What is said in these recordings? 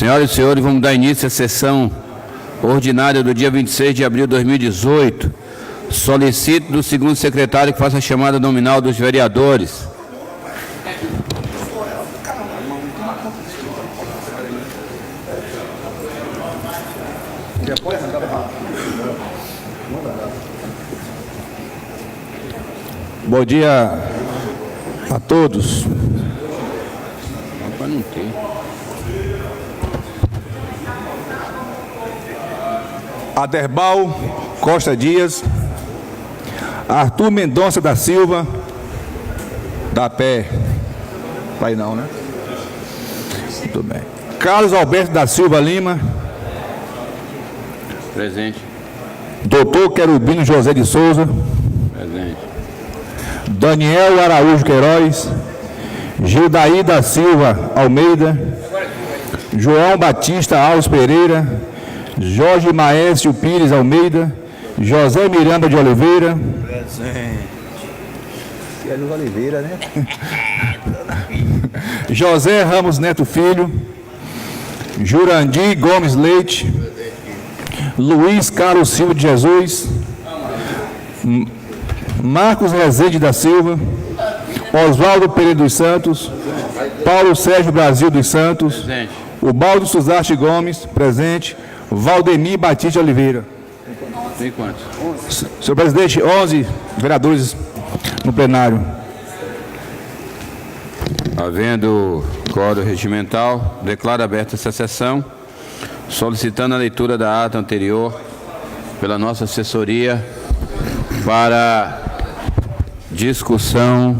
Senhoras e senhores, vamos dar início à sessão ordinária do dia 26 de abril de 2018. Solicito do segundo secretário que faça a chamada nominal dos vereadores. Bom dia a todos. Não tem. Aderbal Costa Dias, Arthur Mendonça da Silva, da pé. Vai não, né? Muito bem. Carlos Alberto da Silva Lima. Presente. Doutor Querubino José de Souza. Presente. Daniel Araújo Queiroz. Gildaí da Silva Almeida. João Batista Alves Pereira. Jorge Maécio Pires Almeida. José Miranda de Oliveira. Presente. É de Oliveira, né? José Ramos Neto Filho. Jurandir Gomes Leite. Luiz Carlos Silva de Jesus. Marcos Rezende da Silva. Oswaldo Pereira dos Santos. Paulo Sérgio Brasil dos Santos. Presente. Ubaldo Suzaste Gomes, presente. Valdemir Batista Oliveira. Tem quantos? Senhor presidente, 11 vereadores no plenário. Havendo quórum regimental, declaro aberta essa sessão, solicitando a leitura da ata anterior pela nossa assessoria para discussão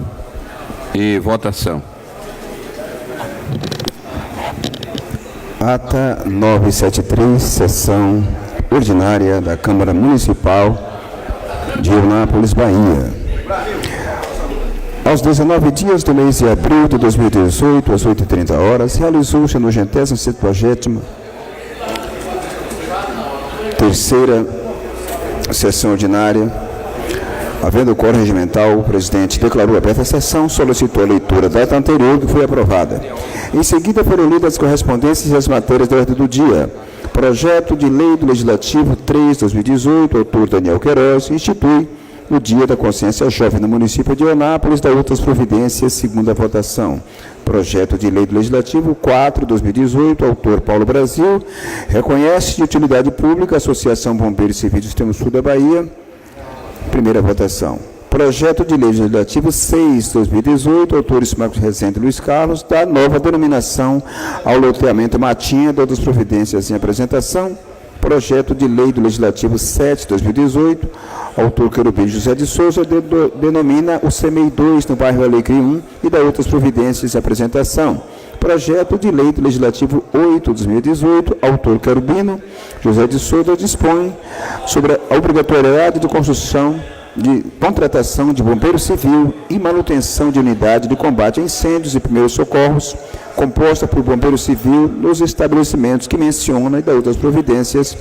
e votação. Ata 973, sessão ordinária da Câmara Municipal de Eunápolis, Bahia. Aos 19 dias do mês de abril de 2018, às 8h30, realizou-se a 97ª terceira sessão ordinária. Havendo quórum regimental, o presidente declarou aberta a sessão, solicitou a leitura da ata anterior, que foi aprovada. Em seguida, foram lidas as correspondências e as matérias da ordem do dia. Projeto de Lei do Legislativo 3/2018, autor Daniel Queiroz, institui o Dia da Consciência Jovem no município de Eunápolis, da outras providências, segundo a votação. Projeto de Lei do Legislativo 4/2018, autor Paulo Brasil, reconhece de utilidade pública a Associação Bombeiros Civis do Extremo Sul da Bahia. Primeira votação. Projeto de Lei Legislativo 6/2018, autores Marcos Rezende e Luiz Carlos, dá nova denominação ao loteamento Matinha, de outras providências em apresentação. Projeto de Lei do Legislativo 7/2018, autor Querubim José de Souza, denomina o CEMEI 2 no bairro Alecrim 1 e dá outras providências em apresentação. Projeto de Lei do Legislativo 8/2018, autor Querubino José de Souza, dispõe sobre a obrigatoriedade de contratação de bombeiro civil e manutenção de unidade de combate a incêndios e primeiros socorros, composta por bombeiro civil nos estabelecimentos que menciona e dá outras providências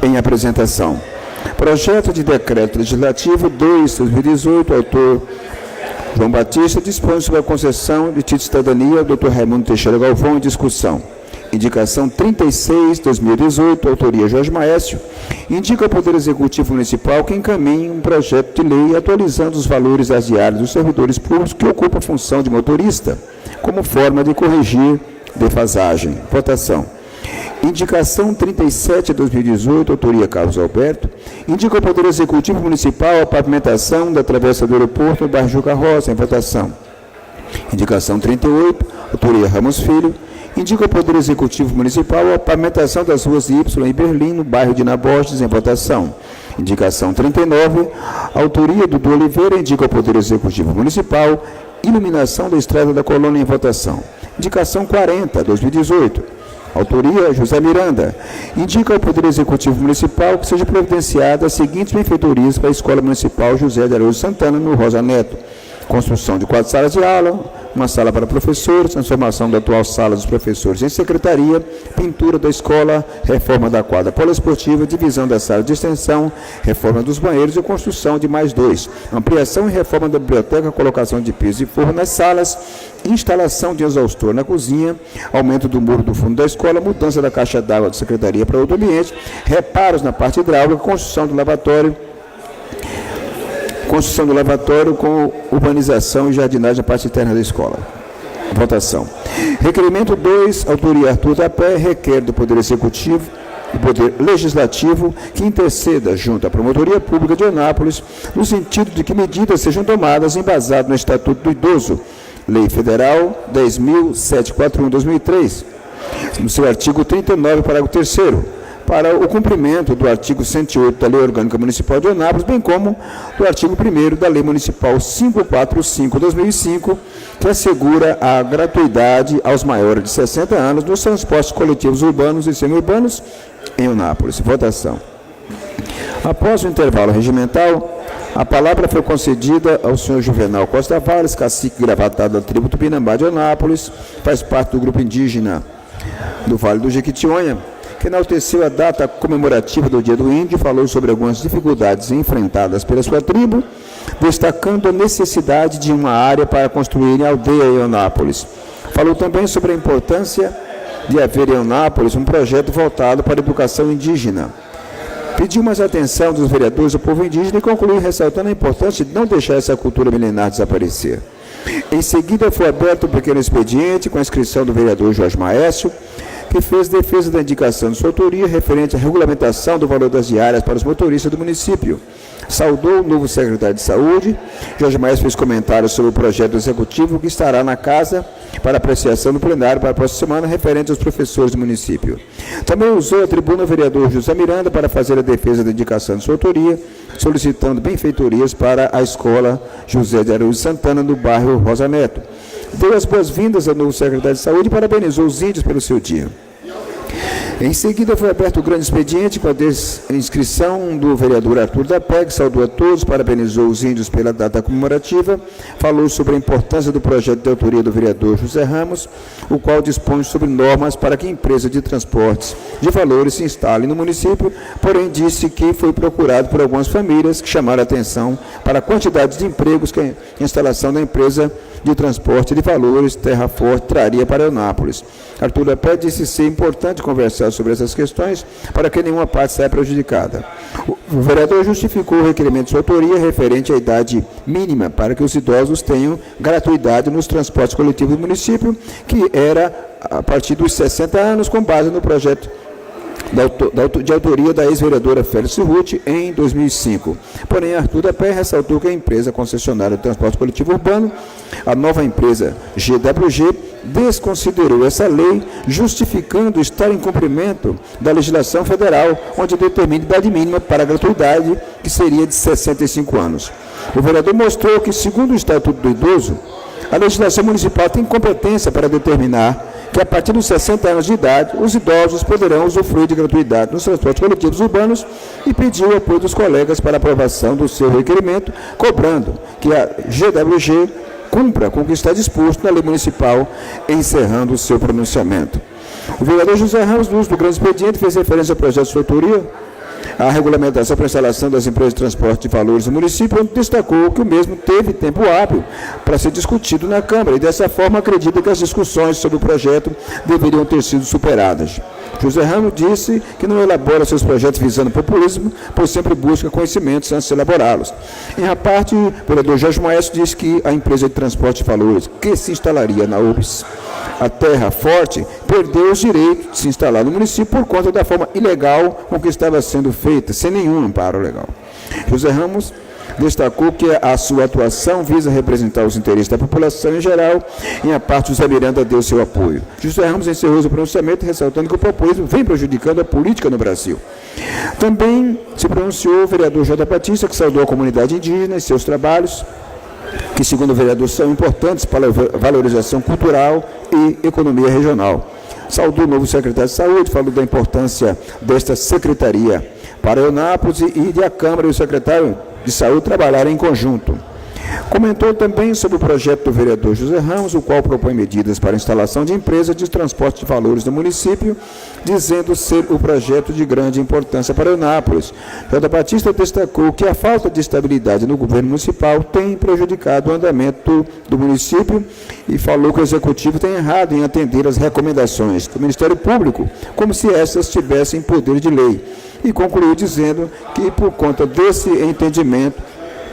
em apresentação. Projeto de Decreto Legislativo 2/2018, autor João Batista, dispõe sobre a concessão de título de cidadania, Dr. Raimundo Teixeira Galvão, em discussão. Indicação 36/2018, autoria Jorge Maécio, indica ao Poder Executivo Municipal que encaminhe um projeto de lei atualizando os valores das diárias dos servidores públicos que ocupam a função de motorista, como forma de corrigir defasagem. Votação. Indicação 37/2018, autoria Carlos Alberto, indica ao Poder Executivo Municipal a pavimentação da travessa do aeroporto no bairro Juca Rosa, em votação. Indicação 38, autoria Ramos Filho, indica ao Poder Executivo Municipal a pavimentação das ruas Y em Berlim, no bairro de Naborges, em votação. Indicação 39, autoria Dudu Oliveira, indica ao Poder Executivo Municipal iluminação da Estrada da Colônia, em votação. Indicação 40/2018, autoria José Miranda, indica ao Poder Executivo Municipal que seja providenciada as seguintes benfeitorias para a Escola Municipal José de Araújo Santana, no Rosa Neto: construção de 4 salas de aula, uma sala para professores, transformação da atual sala dos professores em secretaria, pintura da escola, reforma da quadra poliesportiva, divisão da sala de extensão, reforma dos banheiros e construção de mais 2, ampliação e reforma da biblioteca, colocação de piso e forro nas salas, instalação de exaustor na cozinha, aumento do muro do fundo da escola, mudança da caixa d'água da secretaria para outro ambiente, reparos na parte hidráulica, construção do lavatório com urbanização e jardinagem na parte interna da escola. Votação. Requerimento 2, autoria Arthur da Pé, requer do Poder Executivo e Poder Legislativo que interceda junto à Promotoria Pública de Eunápolis no sentido de que medidas sejam tomadas embasado no Estatuto do Idoso, Lei Federal 10.741/2003, no seu artigo 39, parágrafo 3º, para o cumprimento do artigo 108 da Lei Orgânica Municipal de Eunápolis, bem como do artigo 1º da Lei Municipal 545/2005, que assegura a gratuidade aos maiores de 60 anos nos transportes coletivos urbanos e semiurbanos em Eunápolis. Votação. Após o intervalo regimental, a palavra foi concedida ao senhor Juvenal Costa Valles, cacique gravatado da tribo Tupinambá de Eunápolis, faz parte do grupo indígena do Vale do Jequitinhonha, que enalteceu a data comemorativa do Dia do Índio, falou sobre algumas dificuldades enfrentadas pela sua tribo, destacando a necessidade de uma área para construir a aldeia em Eunápolis. Falou também sobre a importância de haver em Eunápolis um projeto voltado para a educação indígena. Pediu mais atenção dos vereadores do povo indígena e concluiu ressaltando a importância de não deixar essa cultura milenar desaparecer. Em seguida, foi aberto um pequeno expediente com a inscrição do vereador Jorge Maécio, que fez defesa da indicação de sua autoria referente à regulamentação do valor das diárias para os motoristas do município. Saudou o novo secretário de Saúde. Jorge Maécio fez comentários sobre o projeto executivo que estará na casa para apreciação do plenário para a próxima semana, referente aos professores do município. Também usou a tribuna o vereador José Miranda para fazer a defesa da indicação de sua autoria, solicitando benfeitorias para a escola José de Araújo Santana, no bairro Rosa Neto. Deu as boas-vindas ao novo secretário de Saúde e parabenizou os índios pelo seu dia. Em seguida, foi aberto o grande expediente com a inscrição do vereador Arthur da Pé, que saudou a todos, parabenizou os índios pela data comemorativa, falou sobre a importância do projeto de autoria do vereador José Ramos, o qual dispõe sobre normas para que a empresa de transportes de valores se instale no município, porém disse que foi procurado por algumas famílias que chamaram a atenção para a quantidade de empregos que a instalação da empresa de transporte de valores Terra Forte traria para Eunápolis. Arthur da Pé disse ser importante conversar sobre essas questões para que nenhuma parte saia prejudicada. O vereador justificou o requerimento de sua autoria referente à idade mínima para que os idosos tenham gratuidade nos transportes coletivos do município, que era a partir dos 60 anos, com base no projeto de autoria da ex-vereadora Félix Ruth em 2005. Porém, Arthur da Pé ressaltou que a empresa concessionária de transporte coletivo urbano, a nova empresa GWG, desconsiderou essa lei, justificando estar em cumprimento da legislação federal, onde determina a idade mínima para a gratuidade, que seria de 65 anos. O vereador mostrou que, segundo o Estatuto do Idoso, a legislação municipal tem competência para determinar que, a partir dos 60 anos de idade, os idosos poderão usufruir de gratuidade nos transportes coletivos urbanos e pediu o apoio dos colegas para a aprovação do seu requerimento, cobrando que a GWG cumpra com o que está disposto na lei municipal, encerrando o seu pronunciamento. O vereador José Ramos, no uso do grande expediente, fez referência ao projeto de sua autoria, a regulamentação para a instalação das empresas de transporte de valores no município, onde destacou que o mesmo teve tempo hábil para ser discutido na Câmara e, dessa forma, acredita que as discussões sobre o projeto deveriam ter sido superadas. José Ramos disse que não elabora seus projetos visando populismo, pois sempre busca conhecimentos antes de elaborá-los. Em a parte, o vereador Jorge Maestro disse que a empresa de transporte de valores que se instalaria na UBS, a Terra Forte, perdeu os direitos de se instalar no município por conta da forma ilegal com que estava sendo feita, sem nenhum amparo legal. José Ramos destacou que a sua atuação visa representar os interesses da população em geral, e a parte José Miranda deu seu apoio. José Ramos encerrou seu pronunciamento ressaltando que o populismo vem prejudicando a política no Brasil. Também se pronunciou o vereador J. Batista, que saudou a comunidade indígena e seus trabalhos, que, segundo o vereador, são importantes para a valorização cultural e economia regional. Saudou o novo secretário de Saúde, falou da importância desta secretaria para Eunápolis e de a Câmara e o secretário de Saúde trabalharem em conjunto. Comentou também sobre o projeto do vereador José Ramos, o qual propõe medidas para a instalação de empresas de transporte de valores no município, dizendo ser o projeto de grande importância para Eunápolis. J. Batista destacou que a falta de estabilidade no governo municipal tem prejudicado o andamento do município e falou que o Executivo tem errado em atender às recomendações do Ministério Público, como se essas tivessem poder de lei. E concluiu dizendo que, por conta desse entendimento,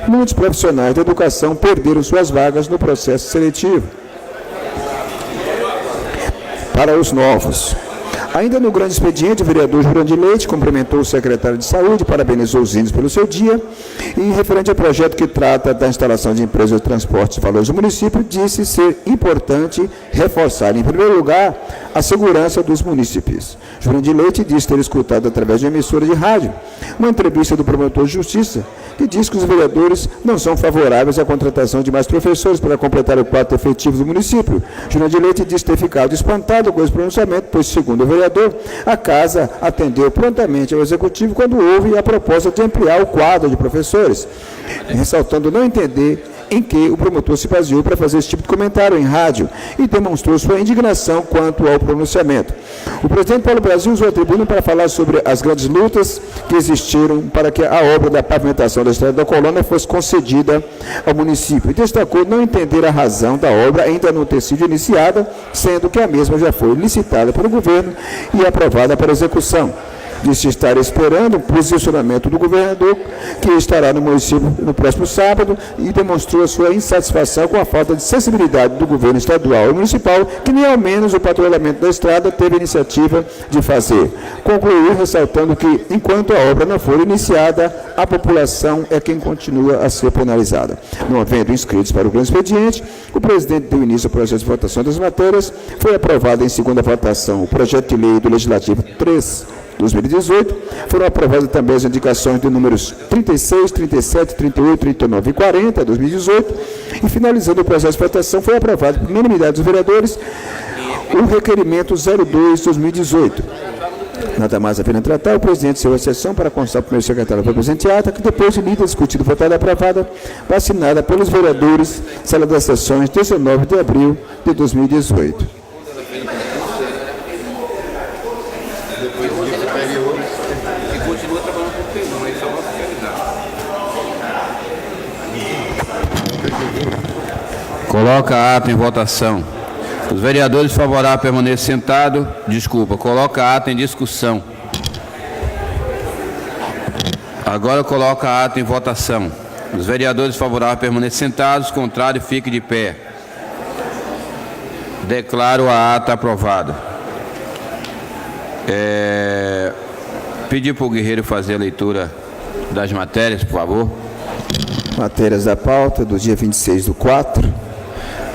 muitos profissionais da educação perderam suas vagas no processo seletivo para os novos. Ainda no grande expediente, o vereador Jurandir Leite cumprimentou o secretário de Saúde, parabenizou os índios pelo seu dia e, referente ao projeto que trata da instalação de empresas de transporte de valores do município, disse ser importante reforçar, em primeiro lugar, a segurança dos munícipes. Jurandir Leite disse ter escutado, através de uma emissora de rádio, uma entrevista do promotor de justiça, que diz que os vereadores não são favoráveis à contratação de mais professores para completar o quadro efetivo do município. Jurandir Leite disse ter ficado espantado com esse pronunciamento, pois, segundo o vereador, a casa atendeu prontamente ao Executivo quando houve a proposta de ampliar o quadro de professores, ressaltando não entender em que o promotor se baseou para fazer esse tipo de comentário em rádio e demonstrou sua indignação quanto ao pronunciamento. O presidente Paulo Brasil usou a tribuna para falar sobre as grandes lutas que existiram para que a obra da pavimentação da Estrada da Colônia fosse concedida ao município e destacou não entender a razão da obra ainda não ter sido iniciada, sendo que a mesma já foi licitada pelo governo e aprovada para execução. Disse estar esperando o posicionamento do governador, que estará no município no próximo sábado, e demonstrou a sua insatisfação com a falta de sensibilidade do governo estadual e municipal, que nem ao menos o patrulhamento da estrada teve iniciativa de fazer. Concluiu ressaltando que, enquanto a obra não for iniciada, a população é quem continua a ser penalizada. Não havendo inscritos para o grande expediente, o presidente deu início ao processo de votação das matérias. Foi aprovado em segunda votação o projeto de lei do Legislativo 3/2018, foram aprovadas também as indicações de números 36, 37, 38, 39 e 40, 2018, e finalizando o processo de votação, foi aprovado por unanimidade dos vereadores o requerimento 02/2018. Nada mais a pena tratar, o presidente encerrou a sessão para constar o primeiro secretário da presente ata, que depois de lida, discutida, votada e aprovada, foi assinada pelos vereadores, sala das sessões, 19 de abril de 2018. Coloca a ata em votação. Os vereadores favoráveis permanecem sentados. Coloca a ata em discussão. Agora coloca a ata em votação. Os vereadores favoráveis permanecem sentados. Contrário, fique de pé. Declaro a ata aprovada. Pedir para o Guerreiro fazer a leitura das matérias, por favor. Matérias da pauta do dia 26/4.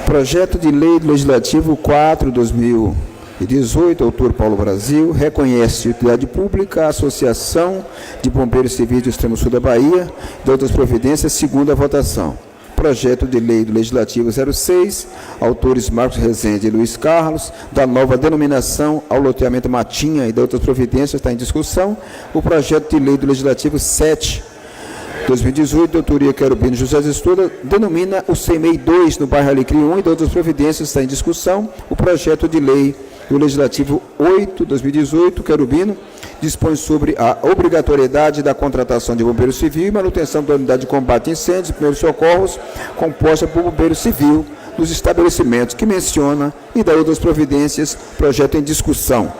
Projeto de Lei do Legislativo 4/2018, autor Paulo Brasil, reconhece de utilidade pública a Associação de Bombeiros Civis do Extremo Sul da Bahia, de outras providências, segunda votação. Projeto de Lei do Legislativo 06, autores Marcos Rezende e Luiz Carlos, da nova denominação ao loteamento Matinha e de outras providências, está em discussão. O projeto de Lei do Legislativo 7/2018, doutoria Querubino José Estuda, denomina o CEMEI 2 no bairro Alecrim 1 e de outras providências, está em discussão. O projeto de lei do Legislativo 8/2018, Querubino, dispõe sobre a obrigatoriedade da contratação de bombeiro civil e manutenção da unidade de combate a incêndios e primeiros socorros, composta por bombeiro civil dos estabelecimentos que menciona e da outras providências, projeto em discussão.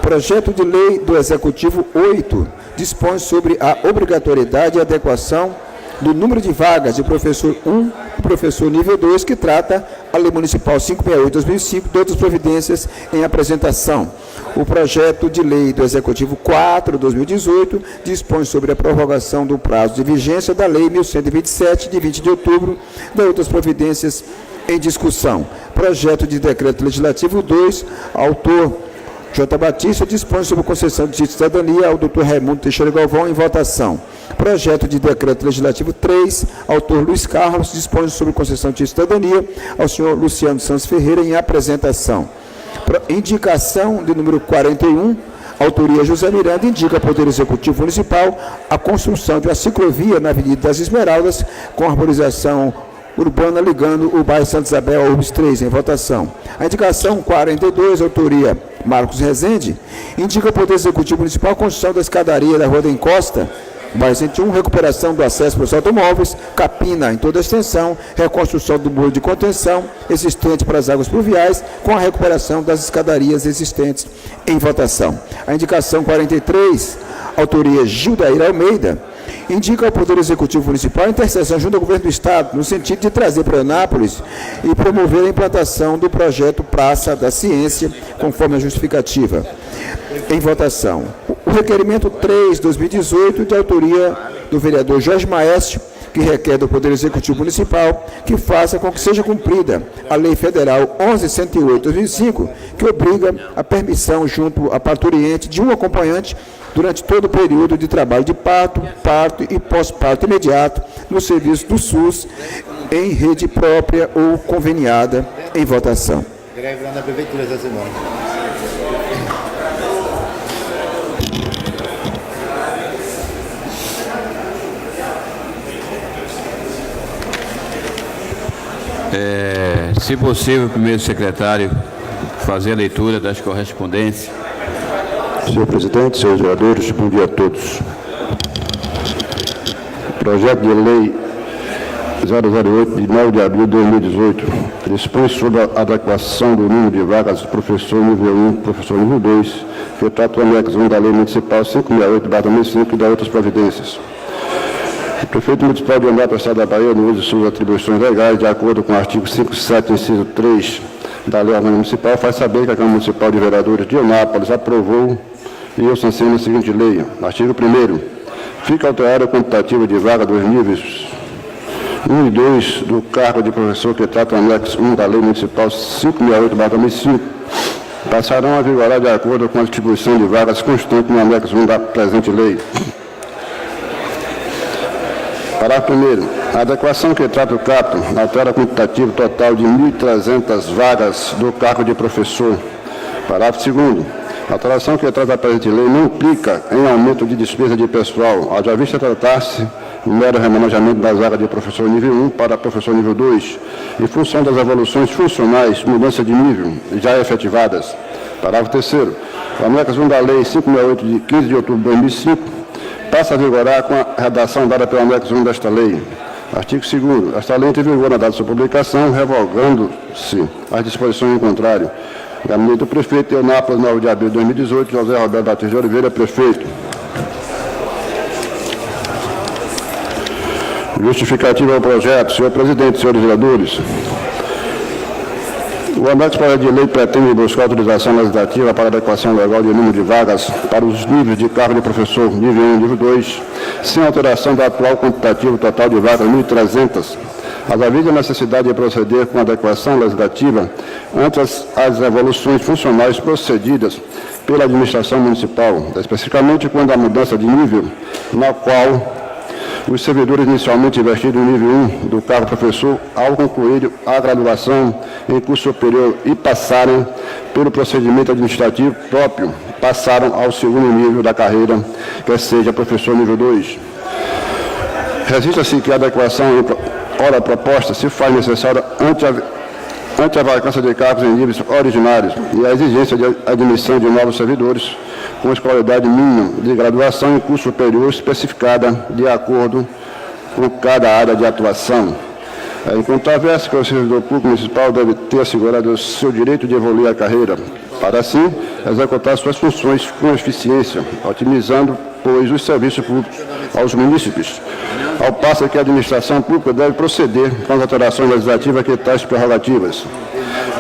Projeto de lei do Executivo 8 dispõe sobre a obrigatoriedade e adequação do número de vagas de professor 1 e professor nível 2, que trata a Lei Municipal 568/2005, de outras providências em apresentação. O projeto de lei do Executivo 4/2018 dispõe sobre a prorrogação do prazo de vigência da Lei 1127, de 20 de outubro, de outras providências em discussão. Projeto de decreto legislativo 2, autor J. Batista, dispõe sobre concessão de título de cidadania ao Dr. Raimundo Teixeira Galvão em votação. Projeto de decreto legislativo 3, autor Luiz Carlos, dispõe sobre concessão de título de cidadania ao senhor Luciano Santos Ferreira em apresentação. Indicação de número 41, autoria José Miranda, indica ao Poder Executivo Municipal a construção de uma ciclovia na Avenida das Esmeraldas, com arborização urbana ligando o bairro Santa Isabel ao URBS 3, em votação. A indicação 42, autoria Marcos Rezende, indica o Poder Executivo Municipal a construção da escadaria da Rua da Encosta, bairro 101, recuperação do acesso para os automóveis, capina em toda a extensão, reconstrução do muro de contenção existente para as águas pluviais, com a recuperação das escadarias existentes, em votação. A indicação 43, autoria Gildair Almeida, indica ao Poder Executivo Municipal a interseção junto ao Governo do Estado, no sentido de trazer para Eunápolis e promover a implantação do projeto Praça da Ciência, conforme a justificativa. Em votação. O requerimento 3/2018, de autoria do vereador Jorge Maestro, que requer do Poder Executivo Municipal que faça com que seja cumprida a Lei Federal 11.108/2005, que obriga a permissão junto à parturiente de um acompanhante durante todo o período de trabalho de parto, parto e pós-parto imediato no serviço do SUS, em rede própria ou conveniada, em votação. Greve lá na Prefeitura essa semana. Se possível, primeiro secretário, fazer a leitura das correspondências. Senhor presidente, senhores vereadores, bom dia a todos. Projeto de lei 008, de 9 de abril de 2018, dispõe sobre a adequação do número de vagas de professor nível 1 e professor nível 2, que trata o anexo 1 da Lei Municipal 568/2005 e da outras providências. O prefeito municipal de Eunápolis, Estado da Bahia, no uso de suas atribuições legais, de acordo com o artigo 57, inciso 3 da Lei Orgânica Municipal, faz saber que a Câmara Municipal de Vereadores de Eunápolis aprovou e eu sanciono a seguinte lei. Artigo 1º. Fica alterada a quantitativa de vaga dos níveis 1 e 2 do cargo de professor que trata o anexo 1 da Lei Municipal 568/2005. Passarão a vigorar de acordo com a distribuição de vagas constante no anexo 1 da presente lei. Parágrafo 1º. A adequação que trata o capto altera o quantitativo total de 1.300 vagas do cargo de professor. Parágrafo 2º. A alteração que trata a presente lei não implica em aumento de despesa de pessoal, haja vista tratar-se um mero remanejamento das vagas de professor nível 1 para professor nível 2, em função das evoluções funcionais, mudança de nível já efetivadas. Parágrafo 3º. O anexo 1 da Lei 568, de 15 de outubro de 2005, passa a vigorar com a redação dada pelo anexo 1 desta lei. Artigo 2º. Esta lei entra em vigor na data de sua publicação, revogando-se as disposições em contrário. Gabinete do Prefeito, Eunápolis, 9 de abril de 2018, José Roberto Batista de Oliveira, Prefeito. Justificativa ao projeto. Senhor presidente, senhores vereadores, o anexo para de lei pretende buscar autorização legislativa para adequação legal de número de vagas para os níveis de cargo de professor nível 1 e nível 2, sem alteração do atual quantitativo total de vagas 1.300. Havia a necessidade de proceder com adequação legislativa ante as evoluções funcionais procedidas pela administração municipal, especificamente quando a mudança de nível, na qual os servidores inicialmente investidos no nível 1 do cargo professor, ao concluir a graduação em curso superior e passarem pelo procedimento administrativo próprio, passaram ao segundo nível da carreira, quer seja professor nível 2. Registra-se que a adequação ora proposta se faz necessária ante a vacância de cargos em níveis originários e a exigência de admissão de novos servidores com escolaridade mínima de graduação em curso superior especificada de acordo com cada área de atuação. É incontrovérsia que o servidor público municipal deve ter assegurado o seu direito de evoluir a carreira, para assim executar suas funções com eficiência, otimizando, pois, os serviços públicos aos munícipes, ao passo que a administração pública deve proceder com as alterações legislativas que tais prerrogativas.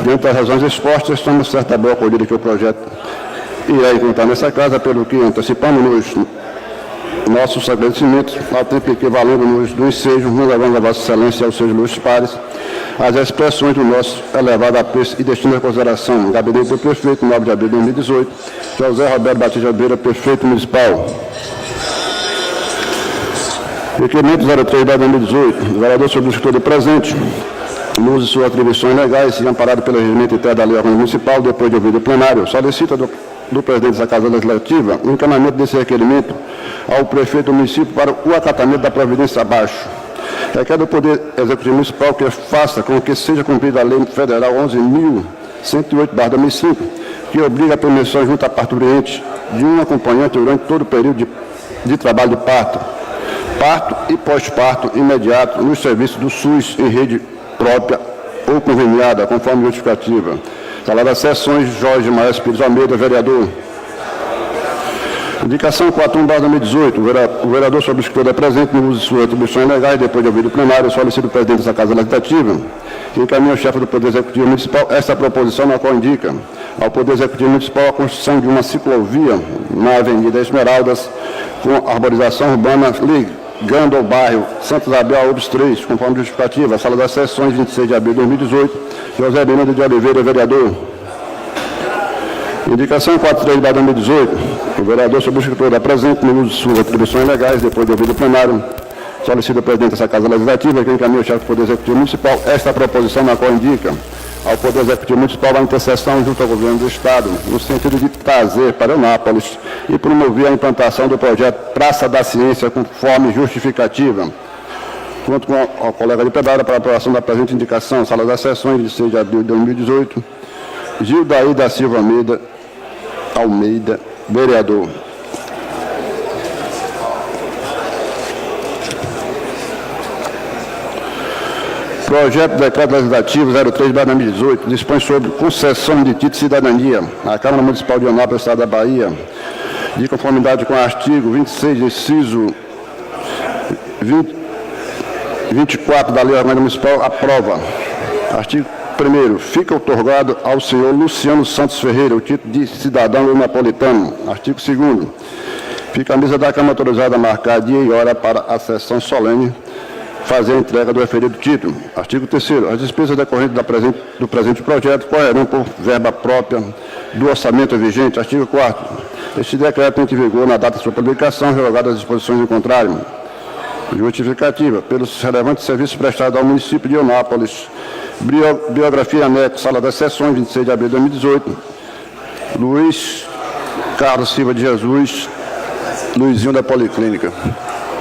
Dentro das razões expostas, estamos certa boa acolhida que o projeto irá encontrar nessa casa, pelo que antecipamos nossos agradecimentos, ao tempo que valendo-nos do ensejo, nos levando a Vossa Excelência e aos seus ilustres pares, as expressões do nosso elevado apreço e destino à consideração. Gabinete do Prefeito, 9 de abril de 2018, José Roberto Batista de Oliveira, Prefeito Municipal. Requerimento 03 de 2018, o vereador sobre o escritório presente, no uso de suas atribuições legais e amparado pelo regimento interno da Lei Orgânica Municipal, depois de ouvido o plenário, solicita do presidente da Casa Legislativa o encaminhamento desse requerimento ao prefeito do município para o acatamento da providência abaixo. Requer do Poder Executivo Municipal que faça com que seja cumprida a Lei Federal 11.108/2005, que obriga a permissão junto à parturiente de um acompanhante durante todo o período de trabalho de parto e pós-parto imediato nos serviços do SUS em rede própria ou conveniada, conforme justificativa. Sala das Sessões, Jorge Maestro Pires Almeida, vereador. Indicação 41/2018. O vereador sob o escritor é presente no uso de suas atribuições legais, depois de ouvido o plenário, solicita o presidente dessa Casa Legislativa, que encaminha ao chefe do Poder Executivo Municipal esta proposição, na qual indica ao Poder Executivo Municipal a construção de uma ciclovia na Avenida Esmeraldas, com arborização urbana ligando ao bairro Santa Isabel a UBS 3, conforme justificativa. Sala das Sessões, 26 de abril de 2018. José Miranda de Oliveira, vereador. Indicação 43/2018. O vereador sob o escritor é presente no uso de suas atribuições legais, depois de ouvido o plenário, solicita o presidente dessa Casa Legislativa, que encaminha ao chefe do Poder Executivo Municipal esta proposição, na qual indica ao Poder Executivo Municipal a intercessão junto ao Governo do Estado, no sentido de trazer para Eunápolis e promover a implantação do projeto Praça da Ciência, conforme justificativa. Junto com o colega de plenário para a aprovação da presente indicação, Sala das Sessões, de 6 de abril de 2018, Gildaí da Silva Almeida, vereador. Projeto de Decreto Legislativo 03/2018 dispõe sobre concessão de título de cidadania à Câmara Municipal de Eunápolis, Estado da Bahia, de conformidade com o artigo 26, inciso 24 da Lei Orgânica Municipal, aprova. Artigo 1º. Fica outorgado ao senhor Luciano Santos Ferreira o título de cidadão napolitano. Artigo 2º. Fica a mesa da Câmara autorizada a marcar dia e hora para a sessão solene fazer a entrega do referido título. Artigo 3º. As despesas decorrentes do presente projeto correrão por verba própria do orçamento vigente. Artigo 4º. Este decreto entra em vigor na data de sua publicação, revogadas as disposições em contrário. Justificativa. Pelos relevantes serviços prestados ao município de Eunápolis. Biografia anexo, Sala das Sessões, 26 de abril de 2018. Luiz Carlos Silva de Jesus, Luizinho da Policlínica.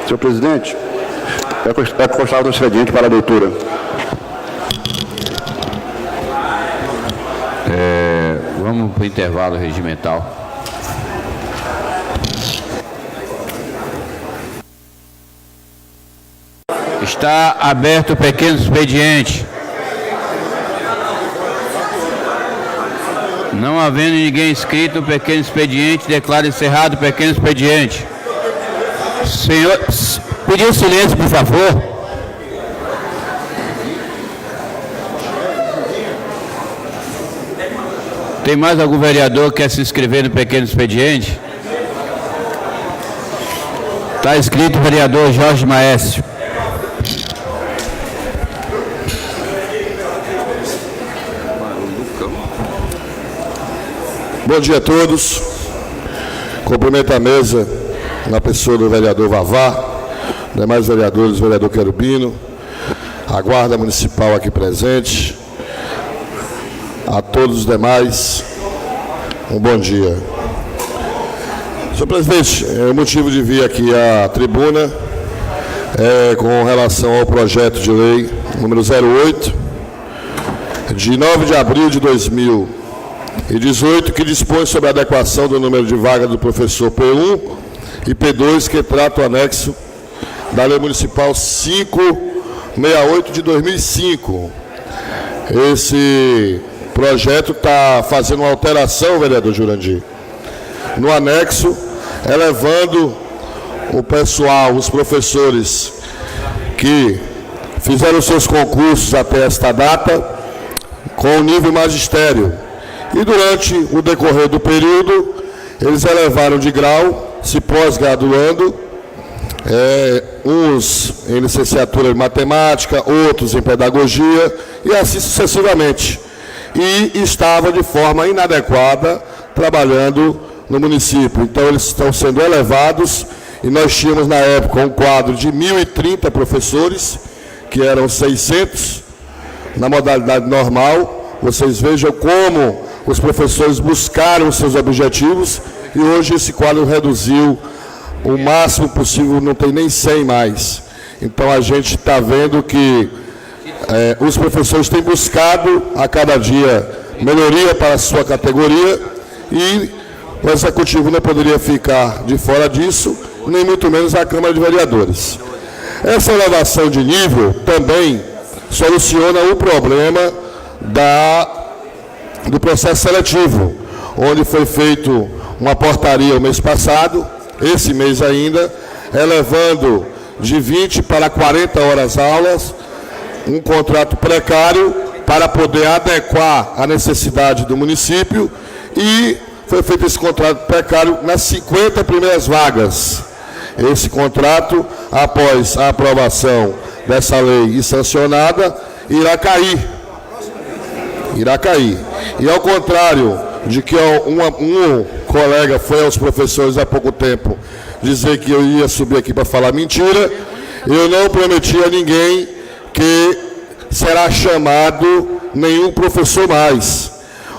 Senhor presidente, é constado o expediente para a leitura. Vamos para o intervalo regimental. Está aberto o pequeno expediente. Não havendo ninguém inscrito, o pequeno expediente, declaro encerrado o pequeno expediente. Senhor, pedir silêncio, por favor. Tem mais algum vereador que quer se inscrever no pequeno expediente? Está inscrito o vereador Jorge Maestro. Bom dia a todos. Cumprimento a mesa na pessoa do vereador Vavá, demais vereadores, vereador Querubino, a Guarda Municipal aqui presente, a todos os demais, um bom dia. Senhor presidente, o motivo de vir aqui à tribuna é com relação ao projeto de lei número 08, de 9 de abril de 2018, que dispõe sobre a adequação do número de vagas do professor P1 e P2, que trata o anexo da Lei Municipal 568 de 2005. Esse projeto está fazendo uma alteração, vereador Jurandir, no anexo, elevando o pessoal, os professores que fizeram seus concursos até esta data com o nível magistério. E durante o decorrer do período, eles elevaram de grau, se pós-graduando, uns em licenciatura em matemática, outros em pedagogia, e assim sucessivamente. E estavam de forma inadequada trabalhando no município. Então, eles estão sendo elevados, e nós tínhamos na época um quadro de 1.030 professores, que eram 600 na modalidade normal. Vocês vejam como os professores buscaram seus objetivos, e hoje esse quadro reduziu o máximo possível, não tem nem 100 mais. Então a gente está vendo que os professores têm buscado a cada dia melhoria para a sua categoria e o Executivo não poderia ficar de fora disso, nem muito menos a Câmara de Vereadores. Essa elevação de nível também soluciona o problema do processo seletivo, onde foi feito uma portaria o mês passado, esse mês ainda, elevando de 20 para 40 horas aulas, um contrato precário para poder adequar à necessidade do município e foi feito esse contrato precário nas 50 primeiras vagas. Esse contrato, após a aprovação dessa lei e sancionada, irá cair. Irá cair. E ao contrário de que um colega foi aos professores há pouco tempo dizer que eu ia subir aqui para falar mentira, eu não prometi a ninguém que será chamado nenhum professor mais.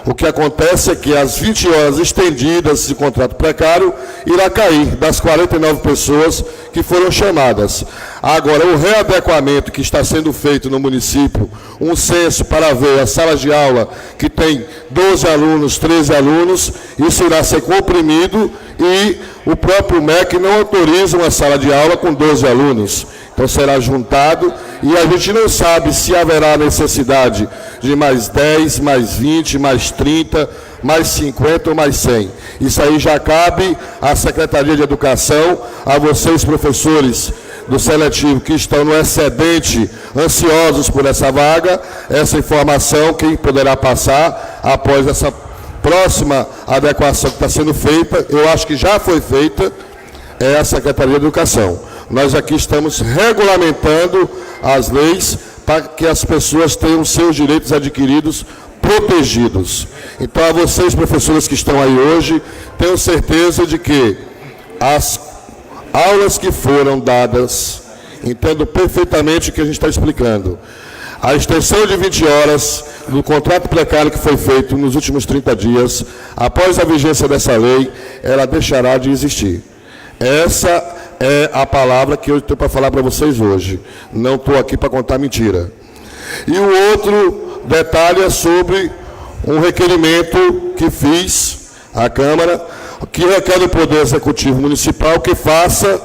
O que acontece é que as 20 horas estendidas de contrato precário irá cair das 49 pessoas que foram chamadas. Agora, o readequamento que está sendo feito no município, um censo para ver as salas de aula que tem 12 alunos, 13 alunos, isso irá ser comprimido e o próprio MEC não autoriza uma sala de aula com 12 alunos. Então será juntado e a gente não sabe se haverá necessidade de mais 10, mais 20, mais 30, mais 50 ou mais 100. Isso aí já cabe à Secretaria de Educação, a vocês professores do seletivo que estão no excedente, ansiosos por essa vaga, essa informação quem poderá passar após essa próxima adequação que está sendo feita, eu acho que já foi feita, é a Secretaria de Educação. Nós aqui estamos regulamentando as leis para que as pessoas tenham seus direitos adquiridos protegidos. Então, a vocês, professores que estão aí hoje, tenho certeza de que as aulas que foram dadas, entendo perfeitamente o que a gente está explicando. A extensão de 20 horas do contrato precário que foi feito nos últimos 30 dias, após a vigência dessa lei, ela deixará de existir. Essa é a palavra que eu tenho para falar para vocês hoje. Não estou aqui para contar mentira. E o outro detalhe é sobre um requerimento que fiz à Câmara, que requer do Poder Executivo Municipal que faça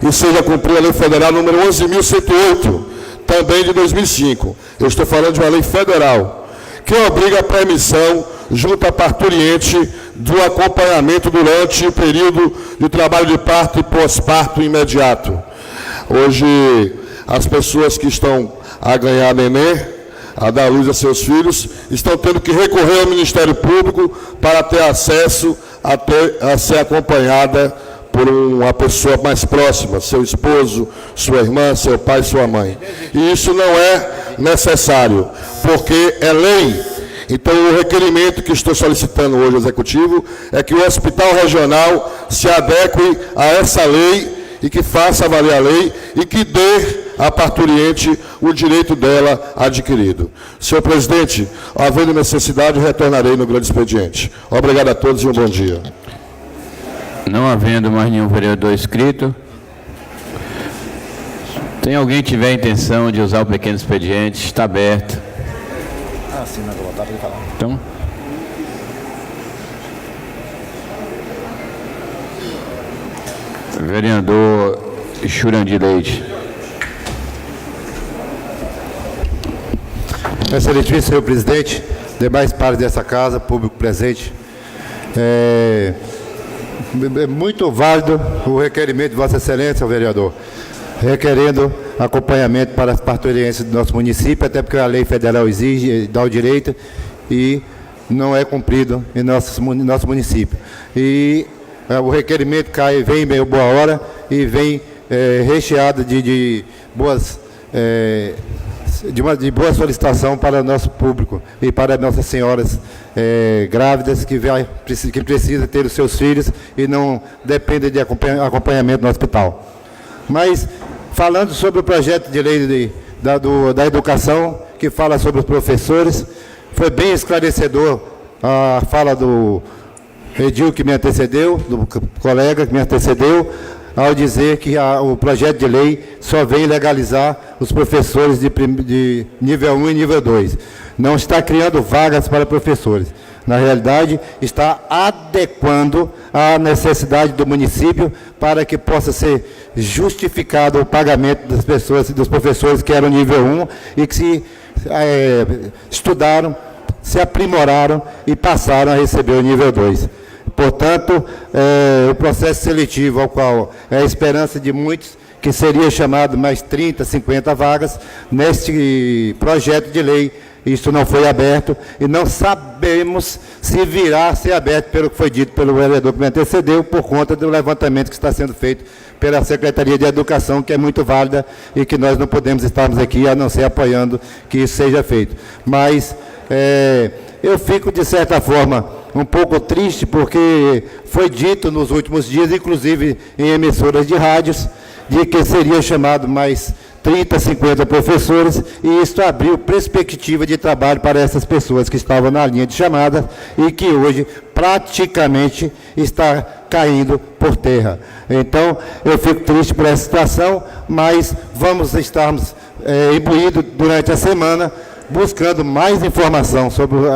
e seja cumprida a Lei Federal número 11.108, também de 2005. Eu estou falando de uma lei federal, que obriga a permissão junto à parturiente do acompanhamento durante o período de trabalho de parto e pós-parto imediato. Hoje, as pessoas que estão a ganhar neném, a dar luz a seus filhos, estão tendo que recorrer ao Ministério Público para ter acesso a ser acompanhada por uma pessoa mais próxima, seu esposo, sua irmã, seu pai, sua mãe. E isso não é necessário, porque é lei. Então, o requerimento que estou solicitando hoje ao Executivo é que o Hospital Regional se adeque a essa lei e que faça valer a lei e que dê à parturiente o direito dela adquirido. Senhor presidente, havendo necessidade, retornarei no grande expediente. Obrigado a todos e um bom dia. Não havendo mais nenhum vereador inscrito, tem alguém que tiver a intenção de usar o pequeno expediente, está aberto. Sim, não vou voltar para ele falar. Então, vereador Jurandir Leite. Excelentíssimo senhor presidente, demais pares dessa casa, público presente, é muito válido o requerimento de Vossa Excelência, vereador, requerendo acompanhamento para as parturientes do nosso município, até porque a lei federal exige, dá o direito e não é cumprido em nosso município. E o requerimento vem em meio boa hora e vem recheado de boa solicitação para o nosso público e para nossas senhoras grávidas que precisam ter os seus filhos e não dependem de acompanhamento no hospital. Mas, falando sobre o projeto de lei da educação, que fala sobre os professores, foi bem esclarecedor a fala do Edil que me antecedeu, do colega que me antecedeu, ao dizer que o projeto de lei só vem legalizar os professores de nível 1 e nível 2. Não está criando vagas para professores. Na realidade, está adequando à necessidade do município para que possa ser justificado o pagamento das pessoas, dos professores que eram nível 1 e que se estudaram, se aprimoraram e passaram a receber o nível 2. Portanto, o processo seletivo, ao qual é a esperança de muitos, que seria chamado mais 30, 50 vagas, neste projeto de lei, isso não foi aberto e não sabemos se virá a ser aberto, pelo que foi dito pelo vereador que me antecedeu, por conta do levantamento que está sendo feito pela Secretaria de Educação, que é muito válida e que nós não podemos estarmos aqui a não ser apoiando que isso seja feito. Mas eu fico, de certa forma, um pouco triste, porque foi dito nos últimos dias, inclusive em emissoras de rádios, de que seria chamado mais 30, 50 professores, e isso abriu perspectiva de trabalho para essas pessoas que estavam na linha de chamada e que hoje praticamente está caindo por terra. Então, eu fico triste por essa situação, mas vamos estarmos imbuídos durante a semana, buscando mais informação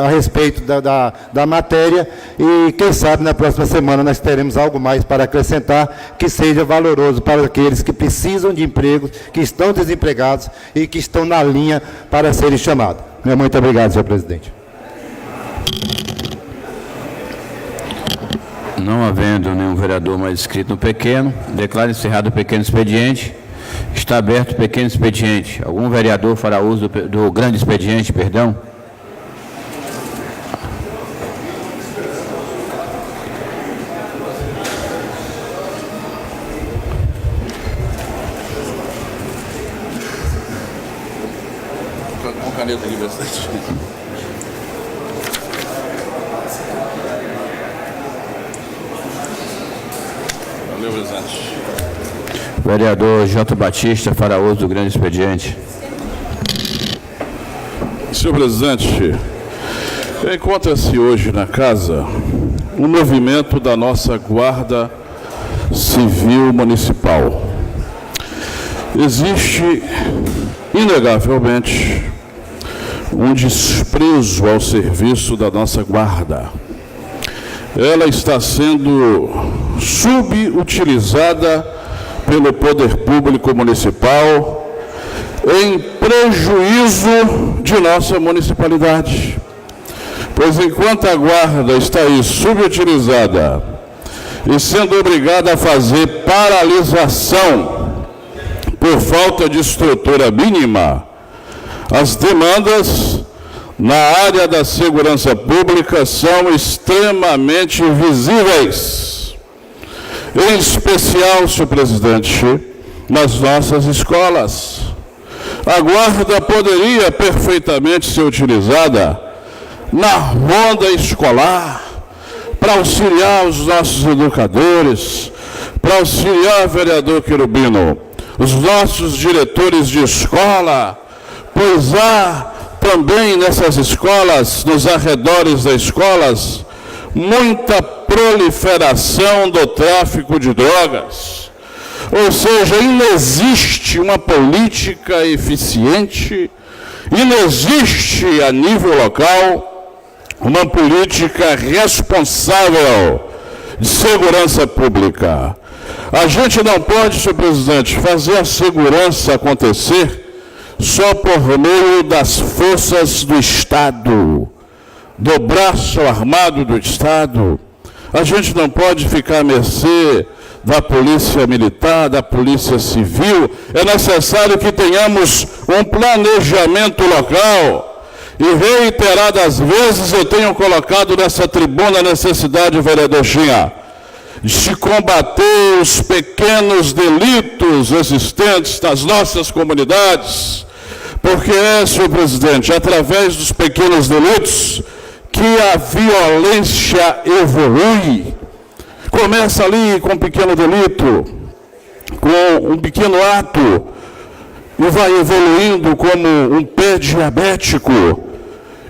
a respeito da matéria e, quem sabe, na próxima semana nós teremos algo mais para acrescentar que seja valoroso para aqueles que precisam de emprego, que estão desempregados e que estão na linha para serem chamados. Muito obrigado, senhor presidente. Não havendo nenhum vereador mais inscrito no pequeno, declaro encerrado o pequeno expediente. Está aberto o pequeno expediente. Algum vereador fará uso do grande expediente, perdão? Com caneta aqui bastante. Valeu, presidente. Vereador J. Batista fará uso do grande expediente. Senhor presidente, encontra-se hoje na casa um movimento da nossa Guarda Civil Municipal. Existe, inegavelmente, um desprezo ao serviço da nossa Guarda. Ela está sendo subutilizada pelo poder público municipal em prejuízo de nossa municipalidade. Pois enquanto a guarda está aí subutilizada e sendo obrigada a fazer paralisação por falta de estrutura mínima, as demandas na área da segurança pública são extremamente visíveis. Em especial, senhor presidente, nas nossas escolas. A guarda poderia perfeitamente ser utilizada na ronda escolar, para auxiliar os nossos educadores, para auxiliar o vereador Querubino, os nossos diretores de escola, pois há também nessas escolas, nos arredores das escolas, muita proliferação do tráfico de drogas. Ou seja, inexiste uma política eficiente, inexiste a nível local uma política responsável de segurança pública. A gente não pode, senhor presidente, fazer a segurança acontecer só por meio das forças do Estado, do braço armado do Estado. A gente não pode ficar à mercê da polícia militar, da polícia civil. É necessário que tenhamos um planejamento local. E reiteradas vezes eu tenho colocado nessa tribuna a necessidade, vereador Chinha, de se combater os pequenos delitos existentes nas nossas comunidades, porque senhor presidente, através dos pequenos delitos que a violência evolui. Começa ali com um pequeno delito, com um pequeno ato, e vai evoluindo como um pé diabético,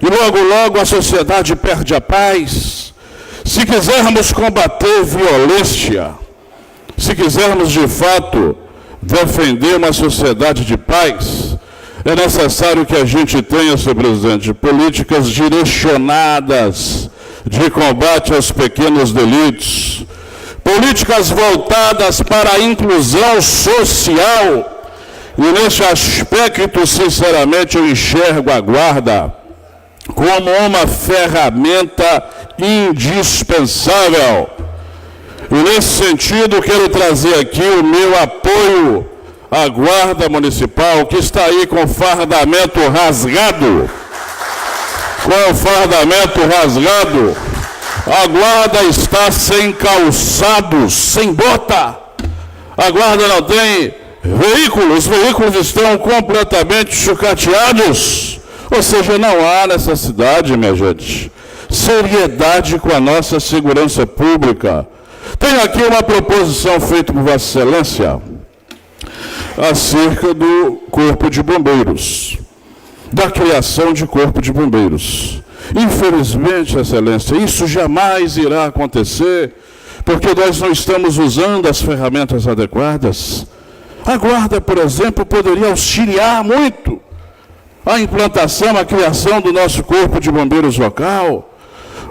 e logo, logo a sociedade perde a paz. Se quisermos combater violência, Se quisermos, de fato, defender uma sociedade de paz, é necessário que a gente tenha, senhor presidente, políticas direcionadas de combate aos pequenos delitos, políticas voltadas para a inclusão social. E nesse aspecto, sinceramente, eu enxergo a guarda como uma ferramenta indispensável. E nesse sentido, quero trazer aqui o meu apoio à Guarda Municipal, que está aí com fardamento rasgado. Com o fardamento rasgado, a Guarda está sem calçados, sem bota. A Guarda não tem veículos, os veículos estão completamente sucateados. Ou seja, não há necessidade, minha gente, seriedade com a nossa segurança pública. Tem aqui uma proposição feita por Vossa Excelência acerca do Corpo de Bombeiros, da criação de Corpo de Bombeiros. Infelizmente, Excelência, isso jamais irá acontecer, porque nós não estamos usando as ferramentas adequadas. A Guarda, por exemplo, poderia auxiliar muito a implantação, a criação do nosso Corpo de Bombeiros local.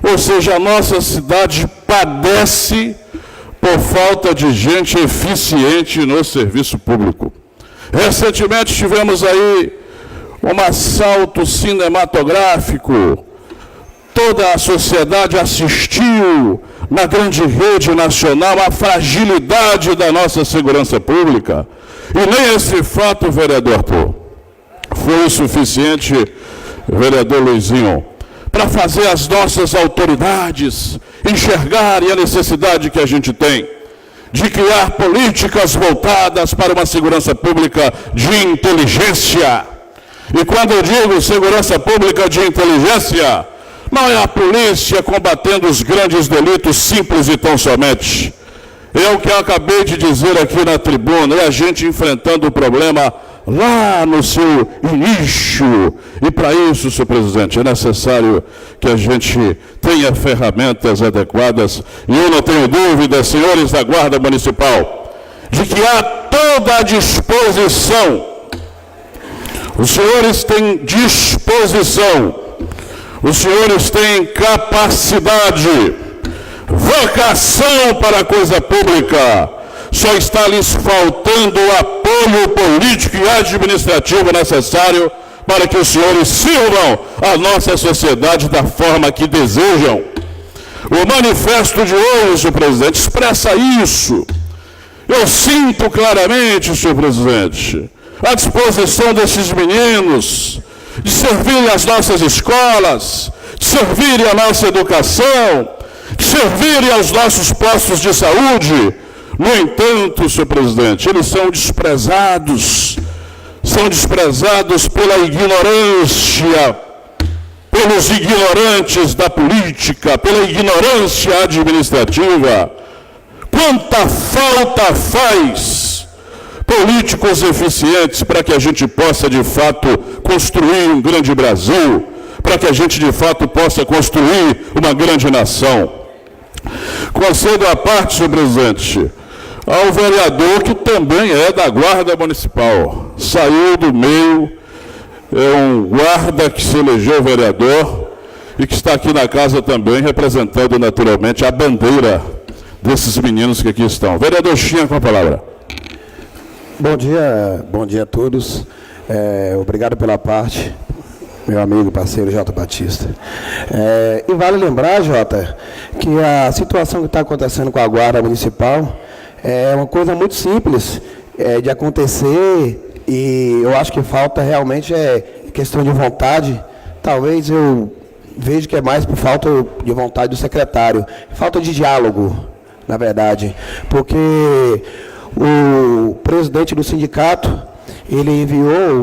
Ou seja, a nossa cidade padece por falta de gente eficiente no serviço público. Recentemente tivemos aí um assalto cinematográfico. Toda a sociedade assistiu na grande rede nacional à fragilidade da nossa segurança pública. E nem esse fato, vereador Arthur, foi o suficiente, vereador Luizinho, para fazer as nossas autoridades enxergarem a necessidade que a gente tem de criar políticas voltadas para uma segurança pública de inteligência. E quando eu digo segurança pública de inteligência, não é a polícia combatendo os grandes delitos simples e tão somente. É o que eu acabei de dizer aqui na tribuna, é a gente enfrentando o problema lá no seu início. E para isso, senhor presidente, é necessário que a gente tenha ferramentas adequadas. E eu não tenho dúvida, senhores da Guarda Municipal, de que há toda a disposição. Os senhores têm disposição, os senhores têm capacidade, vocação para a coisa pública. Só está lhes faltando o apoio político e administrativo necessário para que os senhores sirvam a nossa sociedade da forma que desejam. O manifesto de hoje, senhor presidente, expressa isso. Eu sinto claramente, senhor presidente, a disposição desses meninos de servirem as nossas escolas, de servirem a nossa educação, de servirem aos nossos postos de saúde. No entanto, senhor presidente, eles são desprezados pela ignorância, pelos ignorantes da política, pela ignorância administrativa. Quanta falta faz políticos eficientes para que a gente possa, de fato, construir um grande Brasil, para que a gente, de fato, possa construir uma grande nação. Concedo à parte, senhor presidente, ao vereador que também é da Guarda Municipal. Saiu do meio, é um guarda que se elegeu vereador e que está aqui na casa também, representando naturalmente a bandeira desses meninos que aqui estão. Vereador Chinha, com a palavra. Bom dia a todos. Obrigado pela parte, meu amigo, parceiro Jota Batista. E vale lembrar, Jota, que a situação que está acontecendo com a Guarda Municipal é uma coisa muito simples de acontecer, e eu acho que falta realmente questão de vontade. Talvez eu vejo que é mais por falta de vontade do secretário, falta de diálogo, na verdade, porque o presidente do sindicato, ele enviou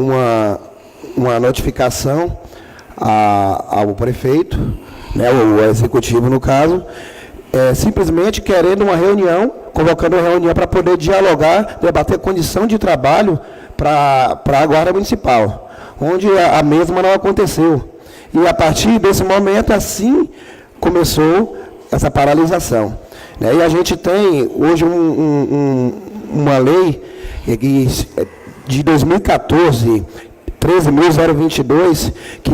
uma notificação ao prefeito, né, o executivo no caso, simplesmente querendo uma reunião, convocando uma reunião para poder dialogar, debater condição de trabalho para a Guarda Municipal, onde a mesma não aconteceu. E a partir desse momento, assim, começou essa paralisação. né? E a gente tem hoje uma lei de 2014, 13.022, que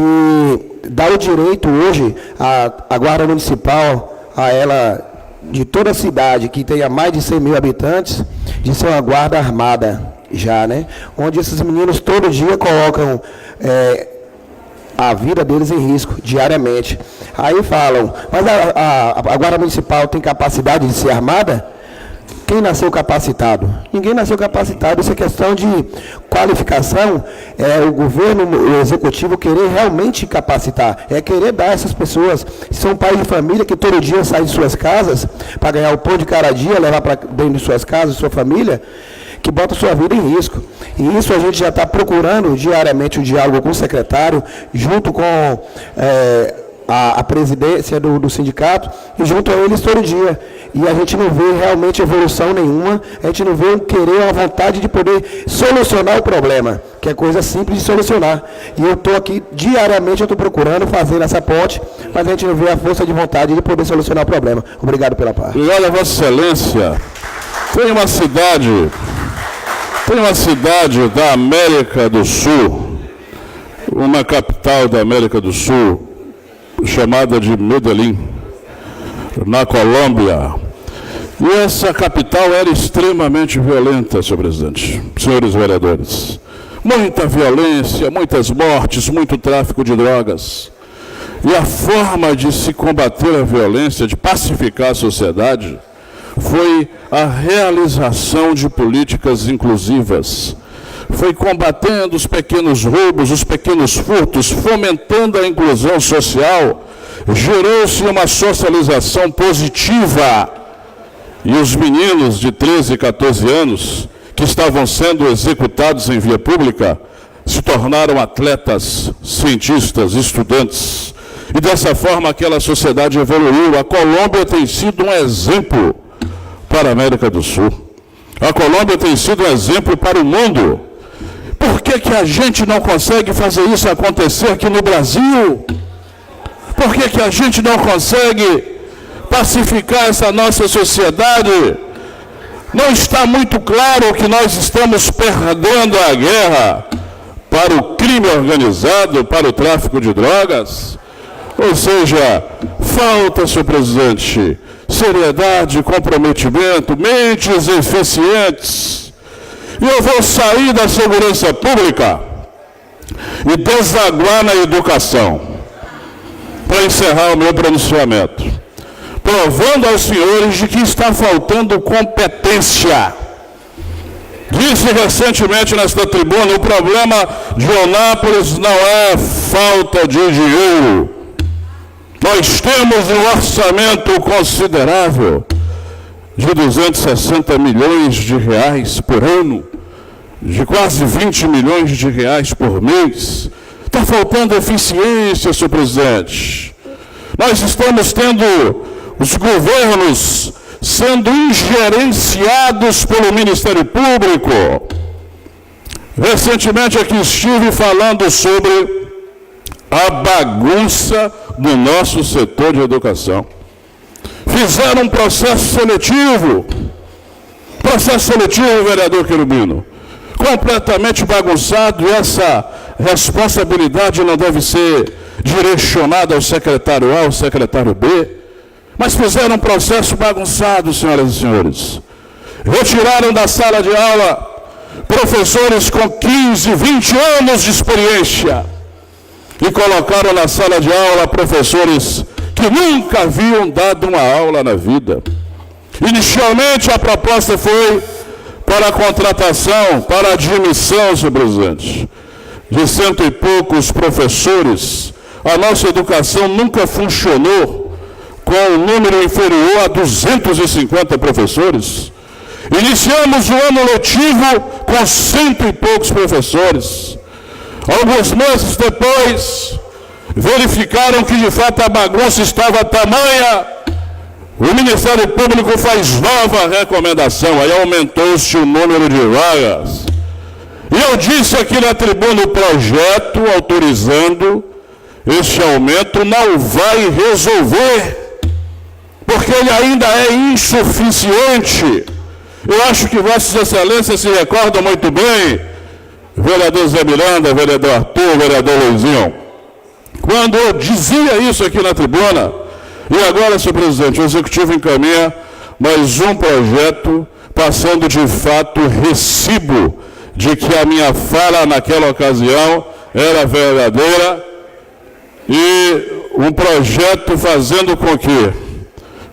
dá o direito hoje à Guarda Municipal, a ela, de toda a cidade que tenha mais de 100 mil habitantes, de ser uma guarda armada já, né? Onde esses meninos todo dia colocam a vida deles em risco diariamente. Aí falam, mas a Guarda Municipal tem capacidade de ser armada? Quem nasceu capacitado? Ninguém nasceu capacitado. Isso é questão de qualificação. O governo, o executivo querer realmente capacitar. É querer dar a essas pessoas, que são pais de família, que todo dia saem de suas casas para ganhar o pão de cada dia, levar para dentro de suas casas, sua família, que bota sua vida em risco. E isso a gente já está procurando diariamente o diálogo com o secretário, junto com a presidência do sindicato, e junto a eles todo dia. E a gente não vê realmente evolução nenhuma, a gente não vê um querer, uma vontade de poder solucionar o problema, que é coisa simples de solucionar. E eu estou aqui, diariamente eu estou procurando, fazendo essa ponte, mas a gente não vê a força de vontade de poder solucionar o problema. Obrigado pela parte. Obrigado a Vossa Excelência. Tem uma cidade da América do Sul, uma capital da América do Sul, chamada de Medellín, na Colômbia. E essa capital era extremamente violenta, senhor presidente, senhores vereadores. Muita violência, muitas mortes, muito tráfico de drogas. E a forma de se combater a violência, de pacificar a sociedade, foi a realização de políticas inclusivas. Foi combatendo os pequenos roubos, os pequenos furtos, fomentando a inclusão social. Gerou-se uma socialização positiva. E os meninos de 13 e 14 anos, que estavam sendo executados em via pública, se tornaram atletas, cientistas, estudantes. E dessa forma aquela sociedade evoluiu. A Colômbia tem sido um exemplo para a América do Sul. A Colômbia tem sido um exemplo para o mundo. Por que a gente não consegue fazer isso acontecer aqui no Brasil? Por que a gente não consegue pacificar essa nossa sociedade? Não está muito claro que nós estamos perdendo a guerra para o crime organizado, para o tráfico de drogas? Ou seja, falta, senhor presidente, seriedade, comprometimento, mentes eficientes. E eu vou sair da segurança pública e desaguar na educação, para encerrar o meu pronunciamento, provando aos senhores de que está faltando competência. Disse recentemente nesta tribuna, o problema de Onápolis não é falta de dinheiro. Nós temos um orçamento considerável de 260 milhões de reais por ano, de quase 20 milhões de reais por mês. Está faltando eficiência, senhor presidente. Nós estamos tendo os governos sendo ingerenciados pelo Ministério Público. Recentemente aqui estive falando sobre a bagunça do nosso setor de educação. Fizeram um processo seletivo, vereador Querubino, completamente bagunçado, e essa responsabilidade não deve ser direcionada ao secretário A, ao secretário B, mas fizeram um processo bagunçado, senhoras e senhores. Retiraram da sala de aula professores com 15, 20 anos de experiência e colocaram na sala de aula professores que nunca haviam dado uma aula na vida. Inicialmente a proposta foi para a contratação, para a admissão, senhor presidente, de 100 e poucos professores. A nossa educação nunca funcionou com um número inferior a 250 professores. Iniciamos o ano letivo com 100 e poucos professores. Alguns meses depois, verificaram que de fato a bagunça estava tamanha. O Ministério Público faz nova recomendação, aí aumentou-se o número de vagas. E eu disse aqui na tribuna, o projeto autorizando este aumento não vai resolver porque ele ainda é insuficiente. Eu acho que Vossas Excelências se recordam muito bem, vereador Zé Miranda, vereador Arthur, vereador Luizinho, quando eu dizia isso aqui na tribuna. E agora, senhor presidente, o Executivo encaminha mais um projeto, passando de fato recibo de que a minha fala naquela ocasião era verdadeira, e um projeto fazendo com que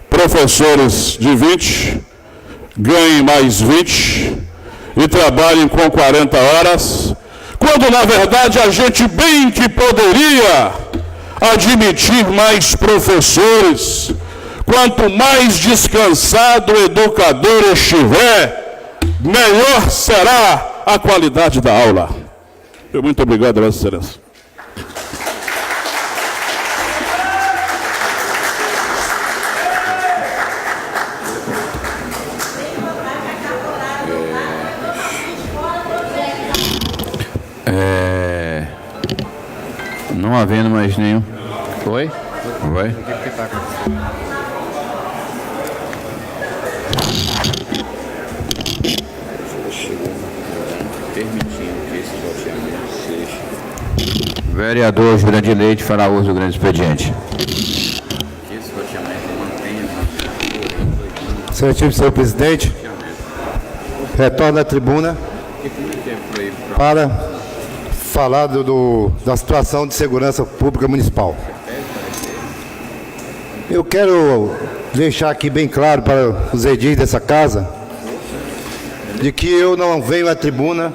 professores de 20 ganhem mais 20 e trabalhem com 40 horas, quando na verdade a gente bem que poderia admitir mais professores. Quanto mais descansado o educador estiver, melhor será a qualidade da aula. Muito obrigado, Vossa Excelência. Não havendo mais nenhum. Oi? Vai. Vereador Jurandir Leite fará uso do grande expediente. Senhor presidente, retorno à tribuna para falar da situação de segurança pública municipal. Eu quero deixar aqui bem claro para os edis dessa casa de que eu não venho à tribuna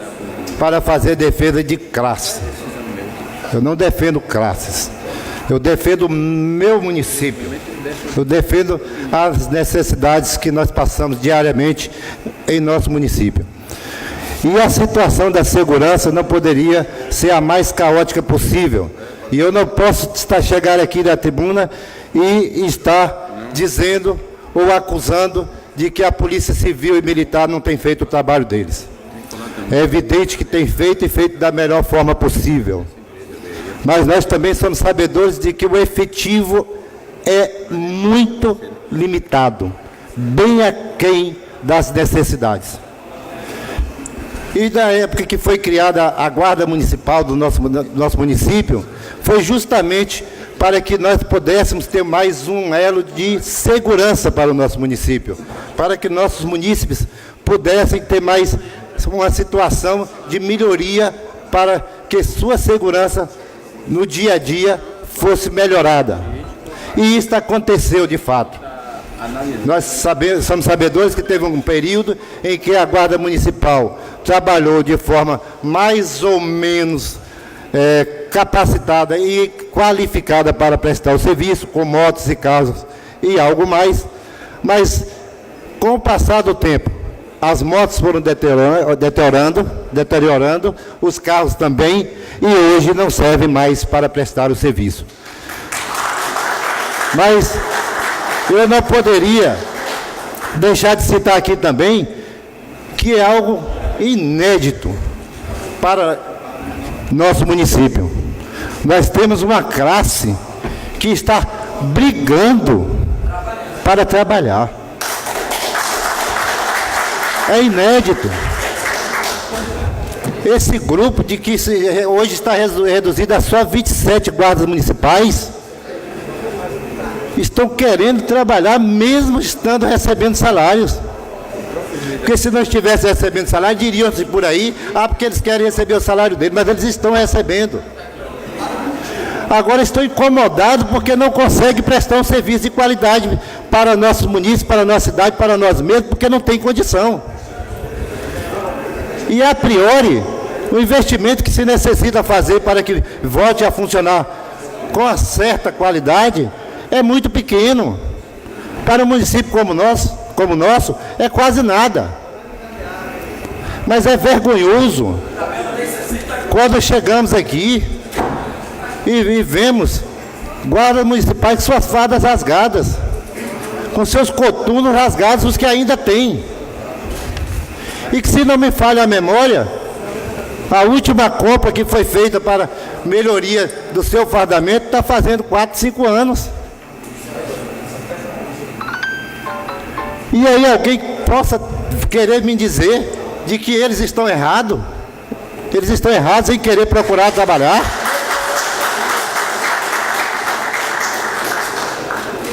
para fazer defesa de classe. Eu não defendo classes. Eu defendo o meu município. Eu defendo as necessidades que nós passamos diariamente em nosso município. E a situação da segurança não poderia ser a mais caótica possível. E eu não posso chegar aqui na tribuna e estar dizendo ou acusando de que a Polícia Civil e Militar não tem feito o trabalho deles. É evidente que tem feito e feito da melhor forma possível. Mas nós também somos sabedores de que o efetivo é muito limitado, bem aquém das necessidades. E da época que foi criada a Guarda Municipal do nosso município, foi justamente para que nós pudéssemos ter mais um elo de segurança para o nosso município, para que nossos munícipes pudessem ter mais uma situação de melhoria para que sua segurança no dia a dia fosse melhorada. E isso aconteceu de fato. Nós somos sabedores que teve um período em que a Guarda Municipal trabalhou de forma mais ou menos capacitada e qualificada para prestar o serviço, com motos e carros e algo mais, mas com o passar do tempo, as motos foram deteriorando, os carros também, e hoje não servem mais para prestar o serviço. Mas eu não poderia deixar de citar aqui também que é algo inédito para nosso município. Nós temos uma classe que está brigando para trabalhar. É inédito. Esse grupo de que hoje está reduzido a só 27 guardas municipais, estão querendo trabalhar mesmo estando recebendo salários. Porque se não estivessem recebendo salário, diriam-se por aí, porque eles querem receber o salário deles, mas eles estão recebendo. Agora estão incomodados porque não conseguem prestar um serviço de qualidade para nossos munícipes, para a nossa cidade, para nós mesmos, porque não tem condição. E a priori, o investimento que se necessita fazer para que volte a funcionar com uma certa qualidade é muito pequeno. Para um município como o nosso, é quase nada. Mas é vergonhoso quando chegamos aqui e vemos guardas municipais com suas fardas rasgadas, com seus coturnos rasgados, os que ainda têm. E que, se não me falha a memória, a última compra que foi feita para melhoria do seu fardamento está fazendo 4, 5 anos. E aí alguém possa querer me dizer de que eles estão errados? Eles estão errados em querer procurar trabalhar?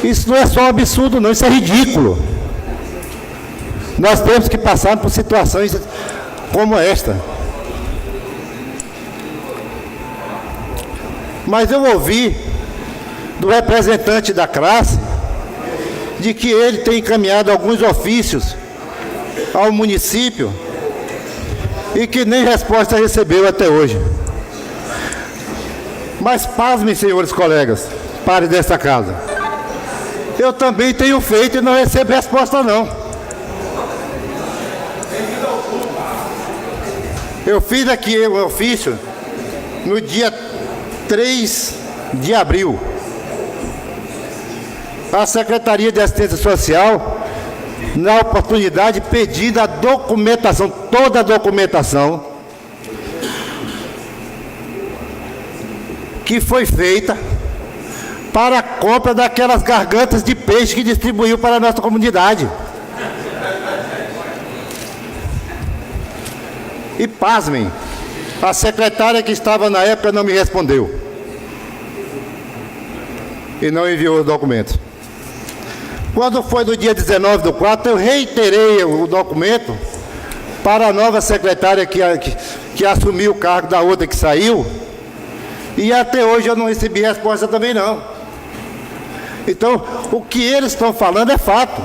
Isso não é só um absurdo, não, isso é ridículo. Nós temos que passar por situações como esta. Mas eu ouvi do representante da classe de que ele tem encaminhado alguns ofícios ao município e que nem resposta recebeu até hoje. Mas pasmem, senhores colegas, pares desta casa. Eu também tenho feito e não recebo resposta, não. Eu fiz aqui o ofício no dia 3 de abril. A Secretaria de Assistência Social, na oportunidade, pedindo a documentação, toda a documentação que foi feita para a compra daquelas gargantas de peixe que distribuiu para a nossa comunidade. E pasmem, a secretária que estava na época não me respondeu e não enviou os documentos. Quando foi no dia 19/4, eu reiterei o documento para a nova secretária que assumiu o cargo da outra que saiu, e até hoje eu não recebi resposta também não. Então, o que eles estão falando é fato.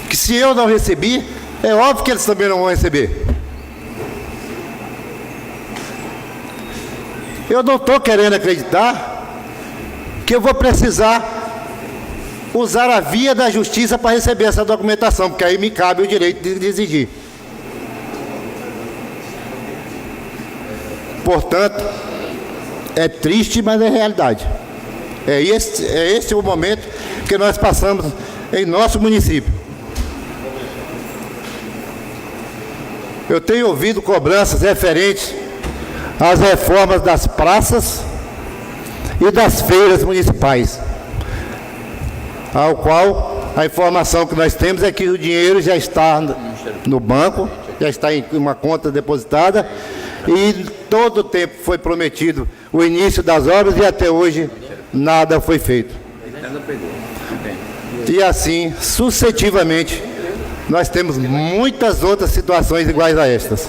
Que se eu não recebi, é óbvio que eles também não vão receber. Eu não estou querendo acreditar que eu vou precisar usar a via da justiça para receber essa documentação, porque aí me cabe o direito de exigir. Portanto, é triste, mas é realidade. É esse o momento que nós passamos em nosso município. Eu tenho ouvido cobranças referentes às reformas das praças e das feiras municipais, ao qual a informação que nós temos é que o dinheiro já está no banco, já está em uma conta depositada, e todo o tempo foi prometido o início das obras e até hoje nada foi feito. E assim, sucessivamente, nós temos muitas outras situações iguais a estas.